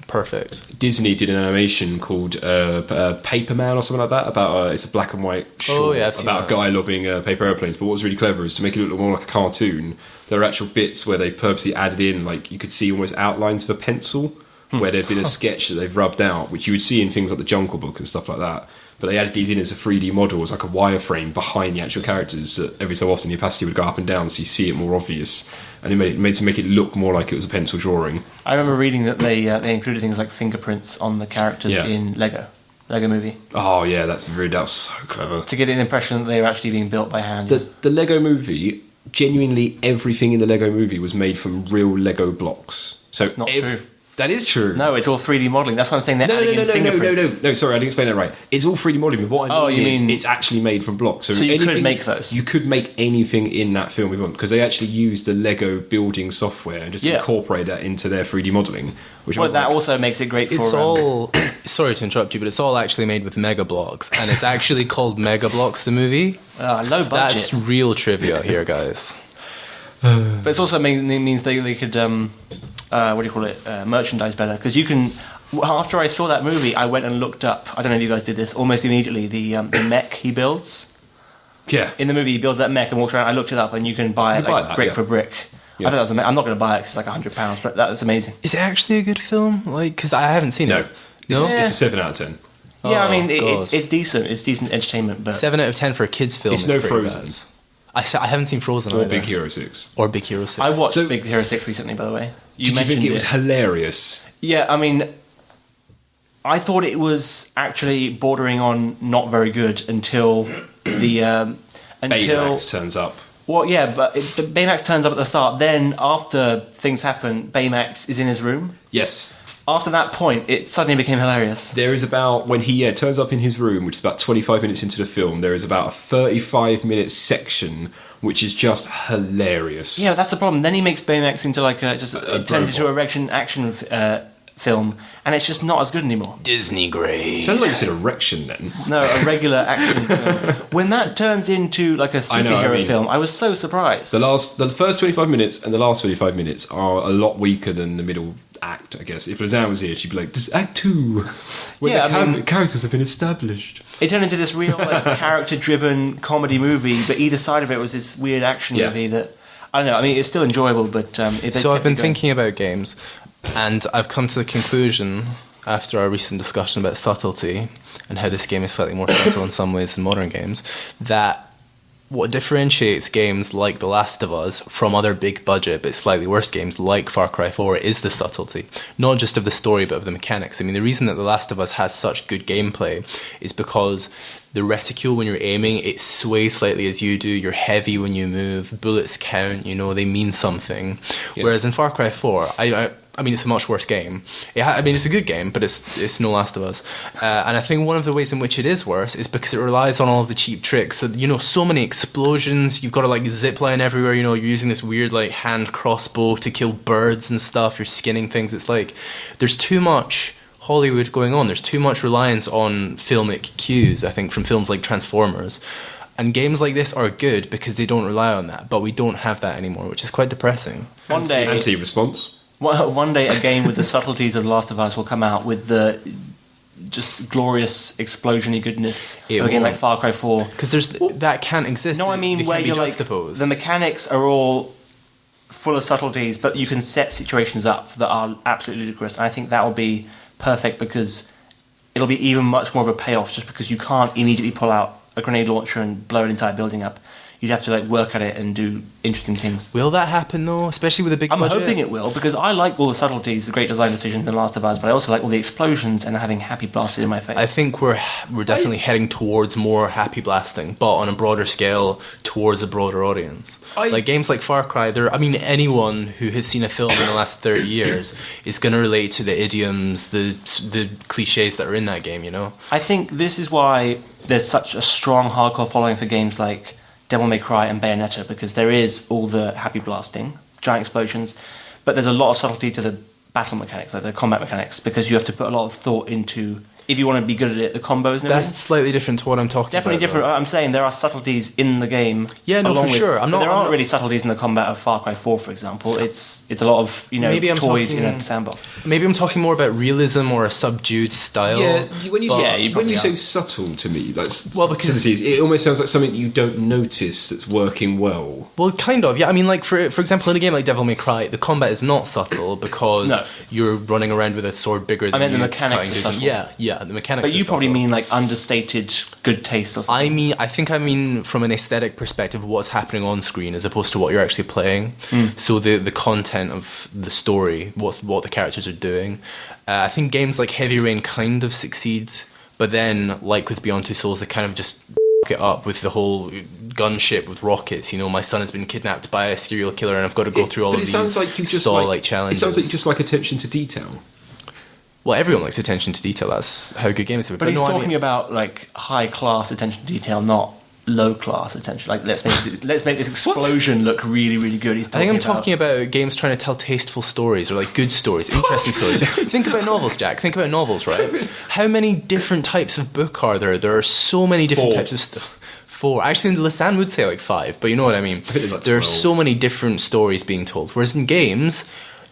perfect. Disney did an animation called Paperman or something like that about it's a black and white short about a guy lobbying paper airplanes. But what was really clever is to make it look more like a cartoon. There are actual bits where they've purposely added in, like you could see almost outlines of a pencil where there'd been a sketch that they've rubbed out, which you would see in things like the Jungle Book and stuff like that. But they added these in as a 3D model, as like a wireframe behind the actual characters. That every so often the opacity would go up and down, so you see it more obvious. And it made to make it look more like it was a pencil drawing. I remember reading that they included things like fingerprints on the characters in Lego Movie. Oh yeah, that was so clever. To get an impression that they were actually being built by hand. The Lego Movie, genuinely everything in the Lego movie was made from real Lego blocks. So That's not true. That is true. No, it's all 3D modelling. That's what I'm saying. They're adding in fingerprints. No, sorry, I didn't explain that right. It's all 3D modelling, but what I mean is it's actually made from blocks. So you could make those? You could make anything in that film we want, because they actually used the Lego building software and just incorporate that into their 3D modelling. That also makes it great for... It's all... Sorry to interrupt you, but it's all actually made with Mega Bloks, and it's actually called Mega Bloks, the movie. Low budget. That's real trivia here, guys. But it's also means they could... what do you call it? Merchandise better, because you can. After I saw that movie, I went and looked up. I don't know if you guys did this. Almost immediately, the mech he builds. Yeah. In the movie, he builds that mech and walks around. I looked it up, and you can buy it brick for brick. Yeah. I thought that was amazing. I'm not going to buy it because it's like £100, but that was amazing. Is it actually a good film? Like, because I haven't seen it. No, it's a 7 out of 10. Yeah, I mean it's decent. It's decent entertainment, but 7 out of 10 for a kids' film. It's no Frozen. Bad. I haven't seen Frozen or either. Big Hero 6. Or Big Hero 6. I watched Big Hero 6 recently, by the way. Did you think it was hilarious? Yeah, I mean, I thought it was actually bordering on not very good until the Baymax turns up. Well, yeah, but Baymax turns up at the start. Then, after things happen, Baymax is in his room. Yes. After that point, it suddenly became hilarious. There is about, when he turns up in his room, which is about 25 minutes into the film, there is about a 35-minute section which is just hilarious. Yeah, that's the problem. Then he makes Baymax into like it turns into a action film, and it's just not as good anymore. Disney grade. Sounds like you said erection then. No, a regular action film. When that turns into like a superhero film, I was so surprised. The first 25 minutes and the last 25 minutes are a lot weaker than the middle act, I guess. If Lizanne was here, she'd be like, "This is Act 2, where the characters have been established." It turned into this real character-driven comedy movie, but either side of it was this weird action movie that, I don't know, I mean, it's still enjoyable, but... So I've been thinking about games, and I've come to the conclusion, after our recent discussion about subtlety, and how this game is slightly more subtle in some ways than modern games, that what differentiates games like The Last of Us from other big budget but slightly worse games like Far Cry 4 is the subtlety. Not just of the story but of the mechanics. I mean, the reason that The Last of Us has such good gameplay is because the reticule, when you're aiming, it sways slightly as you do. You're heavy when you move. Bullets count, they mean something. Yeah. Whereas in Far Cry 4, I mean, it's a much worse game. It's a good game, but it's no Last of Us. And I think one of the ways in which it is worse is because it relies on all of the cheap tricks. So, so many explosions. You've got to, zip line everywhere. You're using this weird, hand crossbow to kill birds and stuff. You're skinning things. It's like there's too much Hollywood going on. There's too much reliance on filmic cues, I think, from films like Transformers. And games like this are good because they don't rely on that. But we don't have that anymore, which is quite depressing. One day... Anti-response. One day, a game with the subtleties of Last of Us will come out with the just glorious explosion-y goodness of a game like Far Cry 4. Because that can't exist. No, I mean where you're juxtaposed. The mechanics are all full of subtleties, but you can set situations up that are absolutely ludicrous. And I think that will be perfect because it'll be even much more of a payoff just because you can't immediately pull out a grenade launcher and blow an entire building up. You'd have to work at it and do interesting things. Will that happen though? Especially with a big budget? I'm hoping it will, because I like all the subtleties, the great design decisions in Last of Us, but I also like all the explosions and having happy blasted in my face. I think we're definitely heading towards more happy blasting, but on a broader scale, towards a broader audience. Games like Far Cry, anyone who has seen a film in the last 30 years is going to relate to the idioms, the cliches that are in that game, I think this is why there's such a strong hardcore following for games like Devil May Cry and Bayonetta, because there is all the happy blasting, giant explosions, but there's a lot of subtlety to the battle mechanics, like the combat mechanics, because you have to put a lot of thought into, if you want to be good at it, the combos and everything. That's slightly different to what I'm talking Definitely about. Definitely different. I'm saying there are subtleties in the game. Yeah, no, for sure. There aren't really subtleties in the combat of Far Cry 4, for example. It's a lot of toys in a sandbox. Maybe I'm talking more about realism or a subdued style. Yeah, when you say subtle to me, because it almost sounds like something you don't notice that's working well. Well, kind of. Yeah, I mean, for example, in a game like Devil May Cry, the combat is not subtle because you're running around with a sword bigger than you. I mean, the mechanics are subtle. Yeah, the mechanics. But you probably mean understated good taste or something. I think from an aesthetic perspective, what's happening on screen as opposed to what you're actually playing. So the content of the story, what the characters are doing. I think games like Heavy Rain kind of succeed, but then, like with Beyond Two Souls, they kind of just it up with the whole gunship with rockets. You know, my son has been kidnapped by a serial killer, and I've got to go through all of these Saw-like challenges. It sounds like you just like attention to detail. Well, everyone likes attention to detail. That's how good games are. But he's talking about like high class attention to detail, not low class attention. Like let's make this explosion look really, really good. I think I'm talking about games trying to tell tasteful stories or like good stories, interesting stories. Think about novels, Jack. Think about novels, right? How many different types of book are there? There are so many different types of stuff. 4. Actually, Lisanne would say like 5, but you know what I mean. There are so many different stories being told. Whereas in games,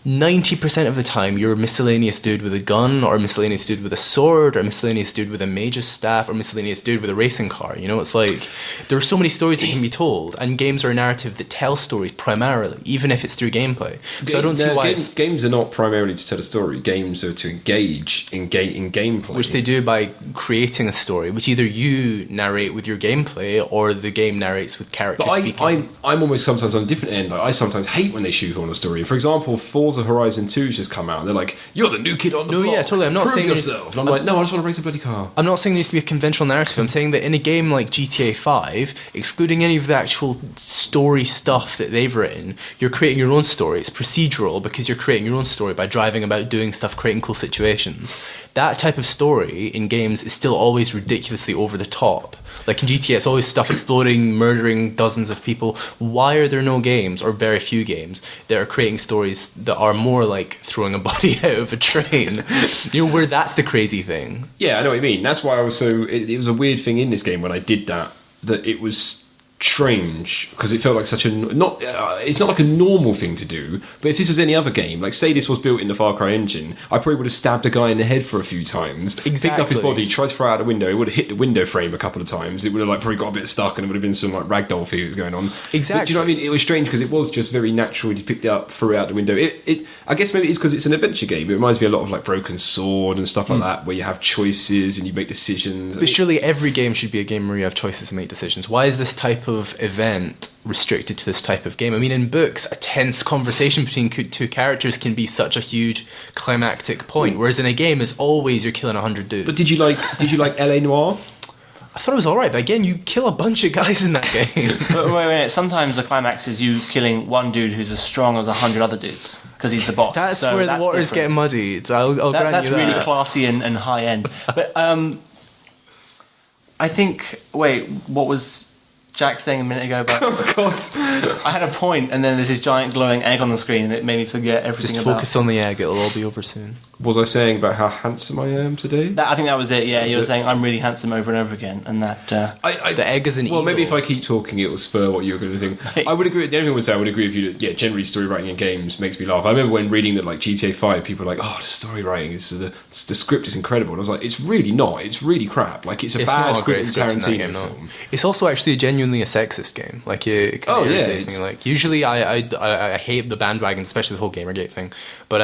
90% of the time, you're a miscellaneous dude with a gun, or a miscellaneous dude with a sword, or a miscellaneous dude with a mage's staff, or a miscellaneous dude with a racing car. You know, it's like there are so many stories that can be told, and games are a narrative that tell stories primarily, even if it's through gameplay. So I don't see why games are not primarily to tell a story. Games are to engage in gameplay, which they do by creating a story, which either you narrate with your gameplay or the game narrates with characters speaking. I'm almost sometimes on a different end. Like, I sometimes hate when they shoehorn a story. For example, Forza Horizon 2's just come out and they're like, you're the new kid on the block. No, yeah, totally. I'm not Prove saying yourself. And I'm like, no, I just want to race a bloody car. I'm not saying there needs to be a conventional narrative. I'm saying that in a game like GTA 5, excluding any of the actual story stuff that they've written, you're creating your own story. It's procedural because you're creating your own story by driving about, doing stuff, creating cool situations. That type of story in games is still always ridiculously over the top. Like in GTA, it's always stuff exploding, murdering dozens of people. Why are there no games, or very few games, that are creating stories that are more like throwing a body out of a train? You know, where that's the crazy thing. Yeah, I know what you mean. That's why I was so... It was a weird thing in this game when I did that it was strange, because it felt like such a... it's not like a normal thing to do, but if this was any other game, like say this was built in the Far Cry engine, I probably would have stabbed a guy in the head for a few times, picked up his body, tried to throw out a window, it would have hit the window frame a couple of times, it would have like probably got a bit stuck, and it would have been some like ragdoll physics going on. Exactly. But do you know what I mean? It was strange because it was just very natural. You picked it up, threw it out the window. I guess maybe it's because it's an adventure game. It reminds me a lot of like Broken Sword and stuff like that, where you have choices and you make decisions. But surely every game should be a game where you have choices and make decisions. Why is this type of event restricted to this type of game? I mean, in books, a tense conversation between two characters can be such a huge climactic point, whereas in a game, it's always you're killing 100 dudes. But did you like LA Noire? I thought it was alright, but again, you kill a bunch of guys in that game. But wait. Sometimes the climax is you killing one dude who's as strong as 100 other dudes because he's the boss. That's where the water's getting muddied. I'll grant you that. That's really classy and high end. But I think. Wait, what was Jack saying a minute ago about... Oh, God. I had a point, and then there's this giant glowing egg on the screen, and it made me forget everything Just focus on the egg, it'll all be over soon. Was I saying about how handsome I am today? I think that was it, yeah. You were saying I'm really handsome over and over again, and that... the egg is an evil. Well, maybe if I keep talking, it will spur what you were going to think. I would agree. The only thing I would say, I would agree with you that, yeah, generally story writing in games makes me laugh. I remember when reading that, like, GTA 5, people were like, oh, the story writing, the script is incredible. And I was like, it's really not. It's really crap. Like, it's bad Quentin Tarantino film. It's also actually genuinely a sexist game. Like, it kind of irritates me. Like, usually I hate the bandwagon, especially the whole Gamergate thing. But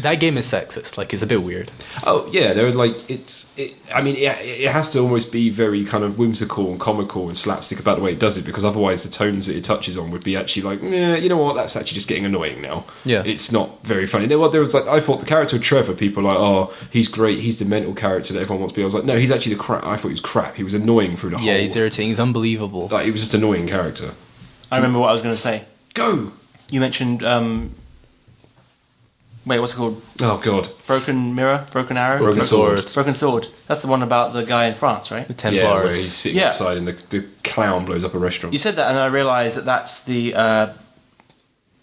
that game is sexist. Like, it's a bit weird. Oh yeah, they're like it has to almost be very kind of whimsical and comical and slapstick about the way it does it, because otherwise the tones that it touches on would be actually like, you know what, that's actually just getting annoying now. Yeah, it's not very funny. There was like, I thought the character of Trevor, people were like, oh, he's great, he's the mental character that everyone wants to be. I was like, no, he's actually the crap. I thought he was crap. He was annoying through the whole. Yeah, he's irritating. He's unbelievable. Like, he was just an annoying character. I remember what I was going to say. Go. You mentioned. Wait, what's it called? Oh, God. Broken Mirror? Broken Arrow? Broken Sword. Broken Sword. That's the one about the guy in France, right? The Templars. Yeah, where he's sitting outside and the clown blows up a restaurant. You said that and I realised that that's the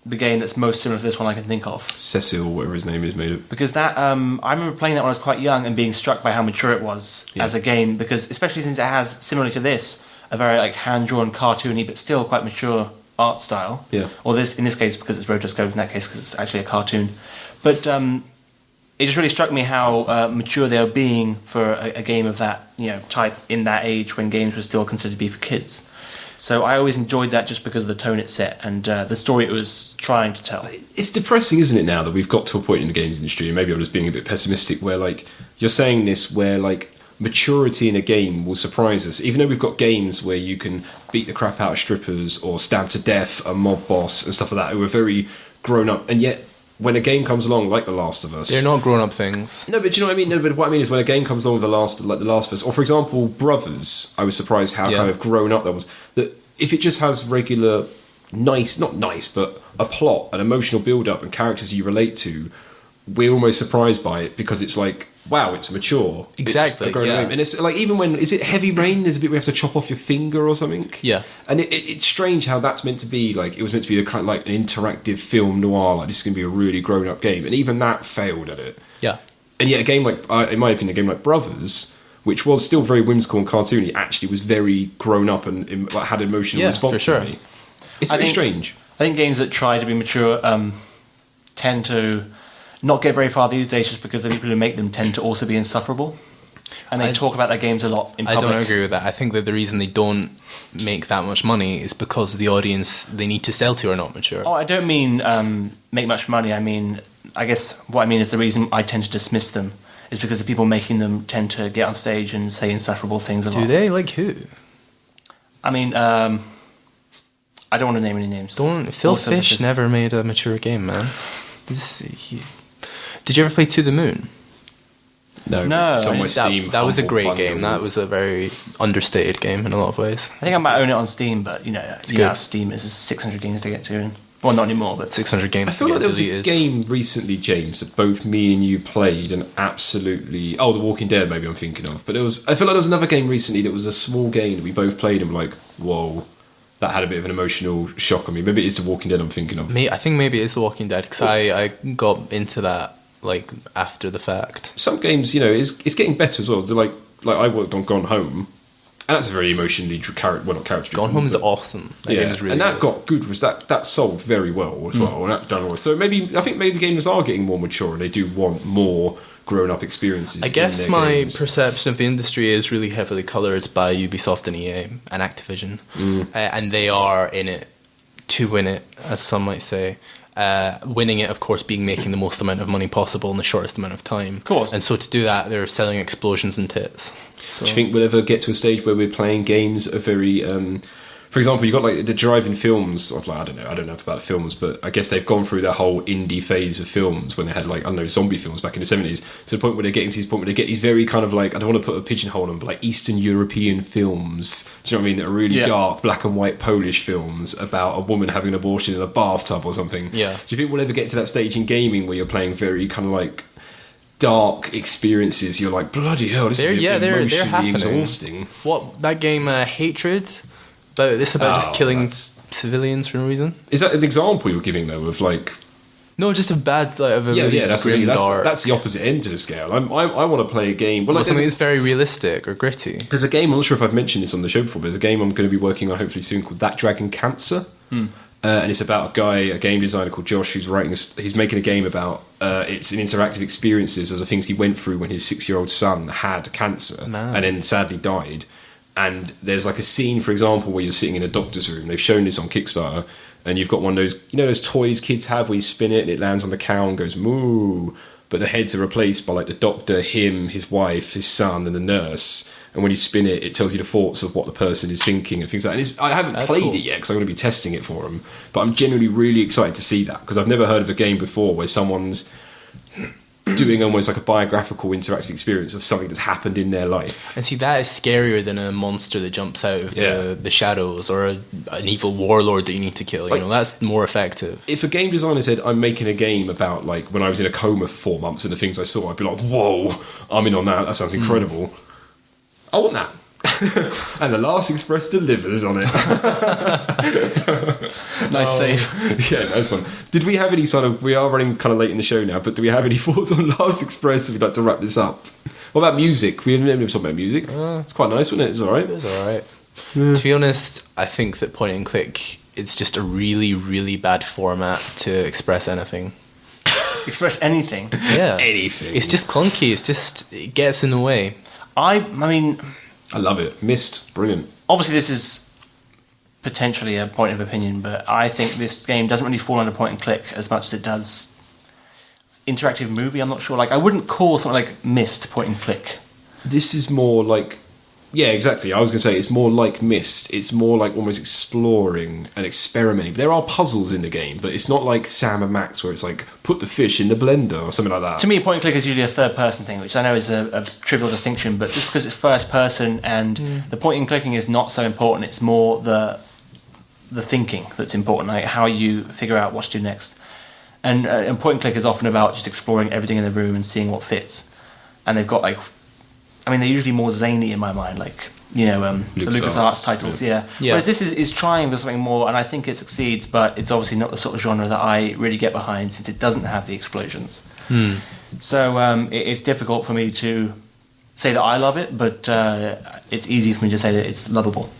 game that's most similar to this one I can think of. Cecil, whatever his name is, made it. Because that, I remember playing that when I was quite young and being struck by how mature it was as a game, because especially since it has, similarly to this, a very like hand-drawn, cartoony, but still quite mature art style. Yeah. Or this, in this case, because it's rotoscoped, in that case, because it's actually a cartoon. But it just really struck me how mature they were being for a game of that type in that age when games were still considered to be for kids. So I always enjoyed that just because of the tone it set and the story it was trying to tell. It's depressing, isn't it, now that we've got to a point in the games industry, and maybe I'm just being a bit pessimistic, where like you're saying this, where like maturity in a game will surprise us, even though we've got games where you can beat the crap out of strippers or stab to death a mob boss and stuff like that who are very grown up, and yet when a game comes along like The Last of Us, They're not grown-up things. No, but do you know what I mean? No, but what I mean is when a game comes along with The Last of Us, or for example, Brothers, I was surprised how kind of grown up that was. That if it just has regular, not nice, but a plot, an emotional build-up, and characters you relate to, we're almost surprised by it because it's like, wow, it's mature. Exactly, It's a grown-up game. And it's like, even when, is it Heavy Rain? There's a bit where you have to chop off your finger or something. Yeah. And it's strange how that's meant to be, like, it was meant to be a kind of like an interactive film noir, like this is going to be a really grown-up game. And even that failed at it. Yeah. And yet a game like, in my opinion, a game like Brothers, which was still very whimsical and cartoony, actually was very grown-up and like, had emotional response for sure. to me. It's very strange. I think games that try to be mature tend to not get very far these days just because the people who make them tend to also be insufferable. And they talk about their games a lot in public. I don't agree with that. I think that the reason they don't make that much money is because the audience they need to sell to are not mature. Oh, I don't mean make much money. I mean, I guess what I mean is the reason I tend to dismiss them is because the people making them tend to get on stage and say insufferable things a lot. Do they? Like who? I mean, I don't want to name any names. Phil Fish never made a mature game, man. Did you ever play To the Moon? No, it's on my Steam. That was a great bundle. game. That was a very understated game in a lot of ways. I think I might own it on Steam, but you know how Steam is 600 games to get to. And, well, not anymore, but 600 games. I feel like there was a game recently, James, that both me and you played and absolutely... Oh, The Walking Dead, maybe I'm thinking of. But I feel like there was another game recently that was a small game that we both played and were like, whoa, that had a bit of an emotional shock on me. Maybe it is The Walking Dead I'm thinking of. I think maybe it is The Walking Dead, because I got into that like after the fact. Some games, you know, it's getting better as well. They're like I worked on Gone Home, and that's a very emotionally not character. Gone Home is awesome. That game is really and that good. got good. That sold very well as well, and that's done well. So I think maybe gamers are getting more mature, and they do want more grown-up experiences. I guess my games. perception of the industry is really heavily coloured by Ubisoft and EA and Activision, and they are in it to win it, as some might say. Winning it, of course, being making the most amount of money possible in the shortest amount of time. Of course. And so to do that, they're selling explosions and tits. So. Do you think we'll ever get to a stage where we're playing games that are very... for example, you've got like the drive-in films of like, I don't know about films, but I guess they've gone through their whole indie phase of films when they had like, I don't know, zombie films back in the 70s, to the point where they're getting to this point where they get these very kind of like, I don't want to put a pigeonhole on them, but like Eastern European films, do you know what I mean, that are really dark, black and white Polish films about a woman having an abortion in a bathtub or something. Yeah. Do you think we'll ever get to that stage in gaming where you're playing very kind of like dark experiences? You're like, bloody hell, this is emotionally exhausting. What, that game, Hatred? It's about just killing civilians for no reason. Is that an example you're giving though of like? No, just a bad of a really grim, dark. That's the opposite end of the scale. I want to play a game. Well, like something that's very realistic or gritty. There's a game. I'm not sure if I've mentioned this on the show before, but there's a game I'm going to be working on hopefully soon called That Dragon Cancer, and it's about a game designer called Josh who's he's making a game about it's an interactive experiences of the things he went through when his 6-year-old son had cancer and then sadly died. And there's like a scene, for example, where you're sitting in a doctor's room. They've shown this on Kickstarter, and you've got one of those, you know, those toys kids have where you spin it and it lands on the cow and goes moo. But the heads are replaced by like the doctor, him, his wife, his son, and the nurse. And when you spin it, it tells you the thoughts of what the person is thinking and things like that. And I haven't played it yet because I'm going to be testing it for them. But I'm genuinely really excited to see that because I've never heard of a game before where someone's doing almost like a biographical interactive experience of something that's happened in their life. And see, that is scarier than a monster that jumps out of the shadows or an evil warlord that you need to kill. You know, that's more effective. If a game designer said, I'm making a game about like when I was in a coma for 4 months and the things I saw, I'd be like, whoa, I'm in on that. That sounds incredible. I want that. And the Last Express delivers on it. Nice save. Yeah, nice one. Did we have any we are running kind of late in the show now, but do we have any thoughts on Last Express if we'd like to wrap this up? What about music? We never talked about music. It's quite nice, wasn't it? It's alright. It was alright. To be honest, I think that point and click, it's just a really, really bad format to express anything. Express anything? Yeah. Anything. It's just clunky. It gets in the way. I mean... I love it. Myst. Brilliant. Obviously, this is potentially a point of opinion, but I think this game doesn't really fall under point and click as much as it does interactive movie. I'm not sure. Like, I wouldn't call something like Myst point and click. This is more like Yeah, exactly. I was going to say it's more like Myst. It's more like almost exploring and experimenting. There are puzzles in the game, but it's not like Sam and Max where it's like put the fish in the blender or something like that. To me, point and click is usually a third-person thing, which I know is a trivial distinction, but just because it's first-person and the point and clicking is not so important, it's more the thinking that's important, like how you figure out what to do next. And point and click is often about just exploring everything in the room and seeing what fits. And they've got they're usually more zany in my mind, like, the LucasArts titles, yeah. Whereas this is trying for something more, and I think it succeeds, but it's obviously not the sort of genre that I really get behind since it doesn't have the explosions. So it's difficult for me to say that I love it, but it's easy for me to say that it's lovable.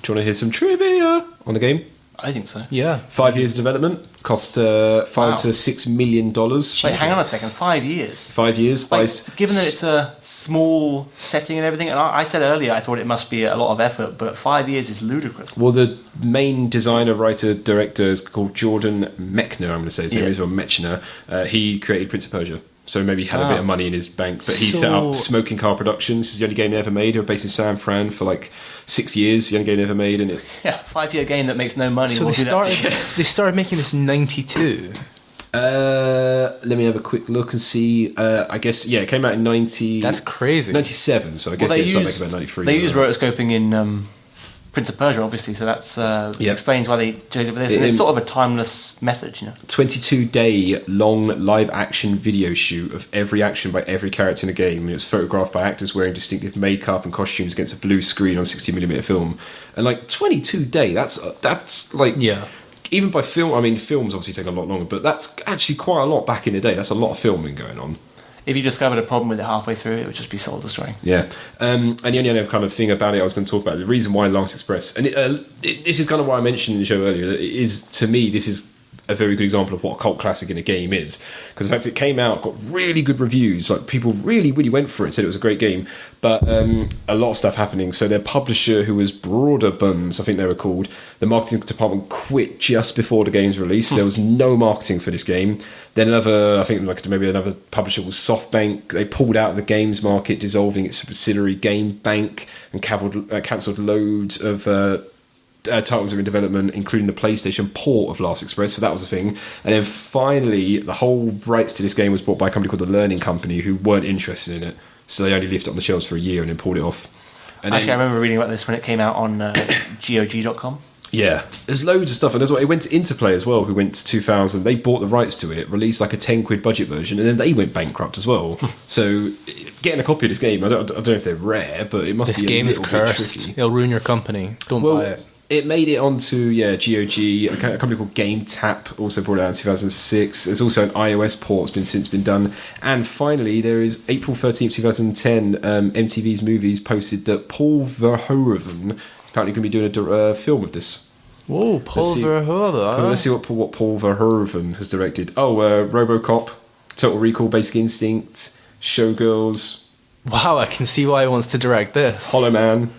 Do you want to hear some trivia on the game? I think so. Yeah. 5 years of development, cost $5 to $6 million. Wait, hang on a second, 5 years? 5 years. Given that it's a small setting and everything, and I said earlier I thought it must be a lot of effort, but 5 years is ludicrous. Well, the main designer, writer, director is called Jordan Mechner, I'm going to say his name is, or Mechner. He created Prince of Persia. So maybe he had a bit of money in his bank, but he set up Smoking Car Productions. This is the only game he ever made. They were based in San Fran for 6 years. The only game he ever made, and 5-year game that makes no money. So they started making this in '92. Let me have a quick look and see. I guess it came out in 90. That's crazy. 97. So I guess it's something about 93. They used rotoscoping in Prince of Persia, obviously, so that's explains why they chose it for this. And it's sort of a timeless method, 22-day long live-action video shoot of every action by every character in the game. And it was photographed by actors wearing distinctive makeup and costumes against a blue screen on 60mm film. And 22-day, that's even by film. I mean, films obviously take a lot longer, but that's actually quite a lot back in the day. That's a lot of filming going on. If you discovered a problem with it halfway through, it would just be soul destroying. Yeah, and the only other kind of thing about it I was going to talk about, the reason why Last Express, and this is kind of why I mentioned in the show earlier, that it is, to me, this is a very good example of what a cult classic in a game is. Because in fact, it came out, got really good reviews, people really, really went for it, said it was a great game, but a lot of stuff happening. So their publisher, who was Broader Buns, I think they were called, the marketing department quit just before the game's release. There was no marketing for this game. Then another publisher was SoftBank. They pulled out of the games market, dissolving its subsidiary Game Bank, and cancelled loads of titles are in development, including the PlayStation port of Last Express, so that was a thing. And then finally, the whole rights to this game was bought by a company called The Learning Company, who weren't interested in it, so they only left it on the shelves for a year and then pulled it off. And I remember reading about this when it came out on GOG.com. Yeah, there's loads of stuff, and it went to Interplay as well, who went to 2000. They bought the rights to it, released a £10 budget version, and then they went bankrupt as well. So getting a copy of this game, I don't know if they're rare, but it must be a little bit tricky. This game is cursed. It'll ruin your company. Don't buy it. It made it onto GOG. A company called GameTap also brought it out in 2006. There's also an iOS port that's since been done. And finally, there is April 13th, 2010. MTV's Movies posted that Paul Verhoeven apparently going to be doing a film of this. Whoa, Paul Verhoeven. Let's see what Paul Verhoeven has directed. RoboCop, Total Recall, Basic Instinct, Showgirls. Wow, I can see why he wants to direct this. Hollow Man.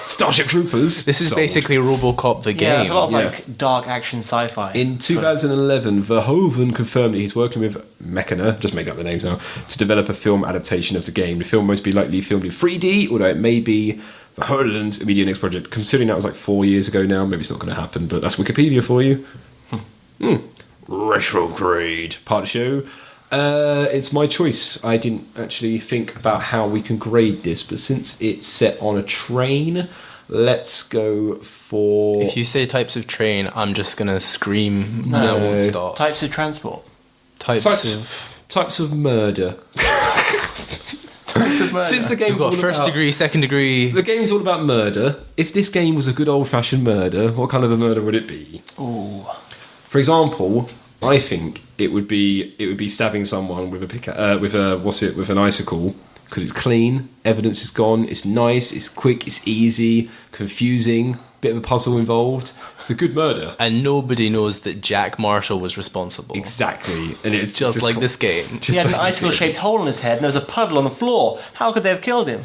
Starship Troopers. This is basically RoboCop the game. Yeah, it's a lot of dark action sci-fi. In 2011, Verhoeven confirmed that he's working with Mechner, just making up the names now, to develop a film adaptation of the game. The film most be likely filmed in 3D, although it may be Verhoeven's immediate next project. Considering that was 4 years ago now, maybe it's not going to happen, but that's Wikipedia for you. Retrograde, part of the show. It's my choice. I didn't actually think about how we can grade this, but since it's set on a train, let's go for... If you say types of train, I'm just going to scream and I won't stop. Types of transport. Types of murder. Types of murder. Since the game's We've got first degree, second degree... The game's all about murder. If this game was a good old-fashioned murder, what kind of a murder would it be? Ooh. For example... I think it would be stabbing someone with with an icicle, because it's clean, evidence is gone, it's nice, it's quick, it's easy, confusing, bit of a puzzle involved. It's a good murder, and nobody knows that Jack Marshall was responsible. Exactly, and it's just like this game. He had an icicle-shaped hole in his head, and there was a puddle on the floor. How could they have killed him?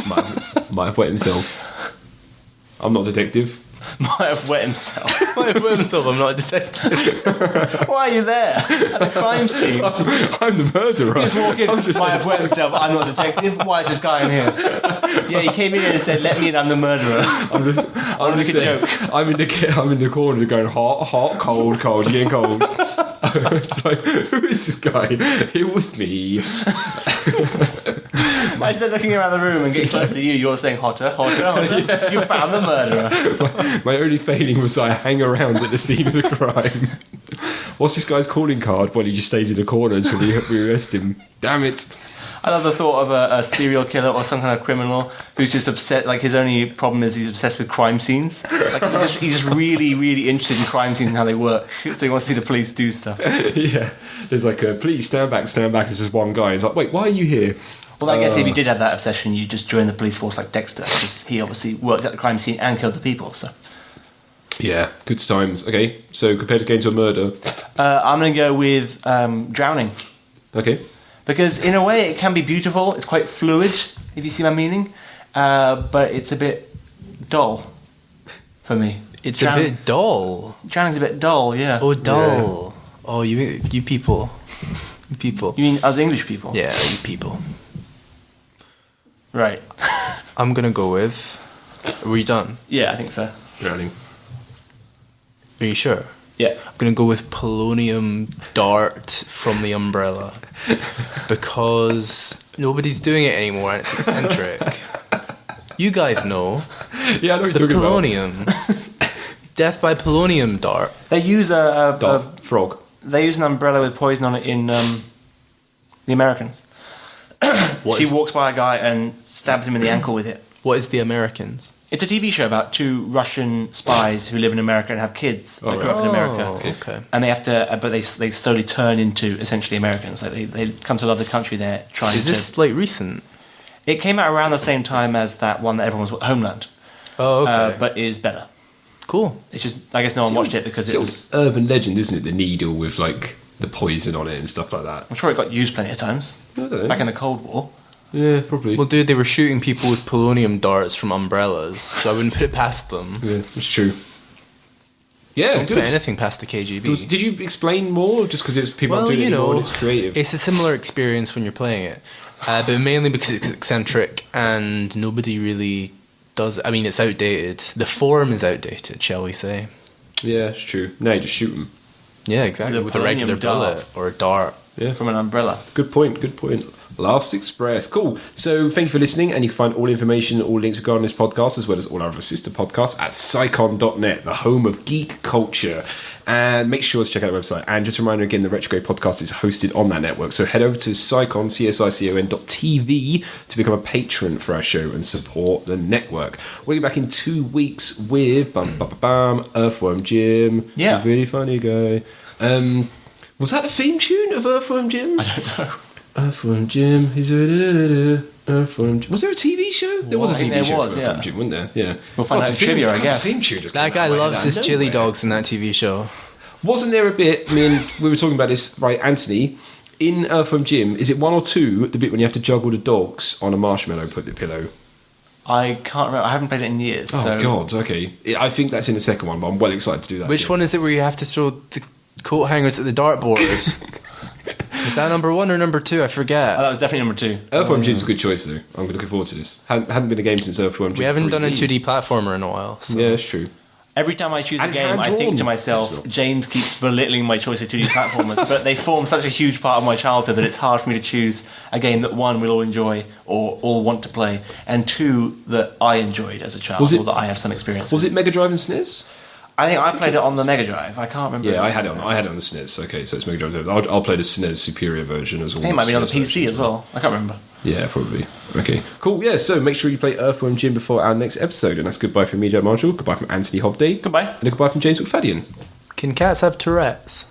Might have wet himself. I'm not a detective. Might have wet himself. I'm not a detective. Why are you there? At the crime scene. I'm the murderer. Just walk in, might have wet himself. I'm not a detective. Why is this guy in here? Yeah, he came in here and said, "Let me in. I'm the murderer." I'm just make a joke. I'm in the corner going hot, cold, getting cold. It's like, who is this guy? It was me. Instead of looking around the room and getting closer to you, you're saying hotter. Yeah. You found the murderer. My only failing was I hang around at the scene of the crime. What's this guy's calling card? Well, he just stays in the corner until we arrest him. Damn it. I love the thought of a serial killer or some kind of criminal who's just upset. Like, his only problem is he's obsessed with crime scenes. Like, he's just really, really interested in crime scenes and how they work. So he wants to see the police do stuff. Yeah. There's like a, please stand back. There's just one guy. He's like, wait, why are you here? Well, I guess if you did have that obsession, you just join the police force like Dexter, because he obviously worked at the crime scene and killed the people. So, yeah, good times. Okay, so compared to going to a murder, I'm going to go with drowning. Okay, because in a way it can be beautiful. It's quite fluid, if you see my meaning, but it's a bit dull for me. It's a bit dull. Drowning's a bit dull, yeah. Oh, dull. Yeah. Oh, you people. You people. You mean us English people? Yeah, you people. Right. I'm gonna go with. Are we done? Yeah, I think so. drowning. Are you sure? Yeah. I'm gonna go with polonium dart from the umbrella because nobody's doing it anymore and it's eccentric. You guys know. Yeah, I know what the you're talking polonium. Death by polonium dart. They use a frog. They use an umbrella with poison on it in The Americans. She walks by a guy and stabs him in the ankle with it. What is The Americans? It's a TV show about two Russian spies who live in America and have kids that grew up in America. Okay. And they have to, but they slowly turn into essentially Americans. Like they come to love the country they're trying to. Is this like recent? It came out around the same time as that one that everyone was Homeland. Oh, okay. But is better. Cool. It's just, I guess no one watched it because it was urban legend, isn't it? The needle with like the poison on it and stuff like that. I'm sure it got used plenty of times. I don't know. Back in the Cold War. Yeah, probably. Well, dude, they were shooting people with polonium darts from umbrellas, so I wouldn't put it past them. Yeah, it's true. Yeah, Don't good. put anything past the KGB. Did you explain more? Just because it's people aren't doing it anymore and it's creative. It's a similar experience when you're playing it, but mainly because it's eccentric and nobody really does it. I mean, it's outdated. The form is outdated, shall we say? Yeah, it's true. No, you just shoot them. Yeah, exactly. With a regular bullet or a dart. Yeah. From an umbrella. Good point. Last Express. Cool. So thank you for listening, and you can find all information, all links regarding this podcast, as well as all our other sister podcasts at psychon.net, the home of geek culture. And make sure to check out our website. And just a reminder again, the Retrograde podcast is hosted on that network. So head over to psychon.tv to become a patron for our show and support the network. We'll be back in 2 weeks with Earthworm Jim. Yeah. He's a really funny guy. Was that the theme tune of Earthworm Jim? I don't know. Earthworm Jim. He's a Earthworm Jim. Was there a TV show? There was a TV show for Earthworm Jim, wasn't there? Yeah. We'll find out in trivia, I guess. That guy loves his chili dogs in that TV show. Wasn't there a bit, I mean, we were talking about this, right, Anthony, in Earthworm Jim, is it 1 or 2, the bit when you have to juggle the dogs on a marshmallow put the pillow? I can't remember. I haven't played it in years. Oh, so. God, okay. I think that's in the second one, but I'm well excited to do that. Which one is it where you have to throw the coat hangers at the dartboard? Is that number 1 or number 2? I forget. Oh, that was definitely number 2. Earthworm Jim's a good choice, though. I'm looking forward to this. Hadn't been a game since Earthworm Jim. We haven't 3D. done a 2D platformer in a while. So. Yeah, that's true. Every time I choose a And it's game, I hand-drawn. think to myself, James keeps belittling my choice of 2D platformers, but they form such a huge part of my childhood that it's hard for me to choose a game that 1, we'll all enjoy or all want to play, and 2, that I enjoyed as a child, or that I have some experience Was with. it Mega Drive and SNES? I think I played it on the Mega Drive. I can't remember. Yeah, I had it on the SNES. Okay, so it's Mega Drive. I'll play the SNES superior version as well. I think it might be on the PC as well. I can't remember. Yeah, probably. Okay, cool. Yeah, so make sure you play Earthworm Jim before our next episode. And that's goodbye from me, Jack Marshall. Goodbye from Anthony Hobday. Goodbye. And a goodbye from James McFadden. Can cats have Tourette's?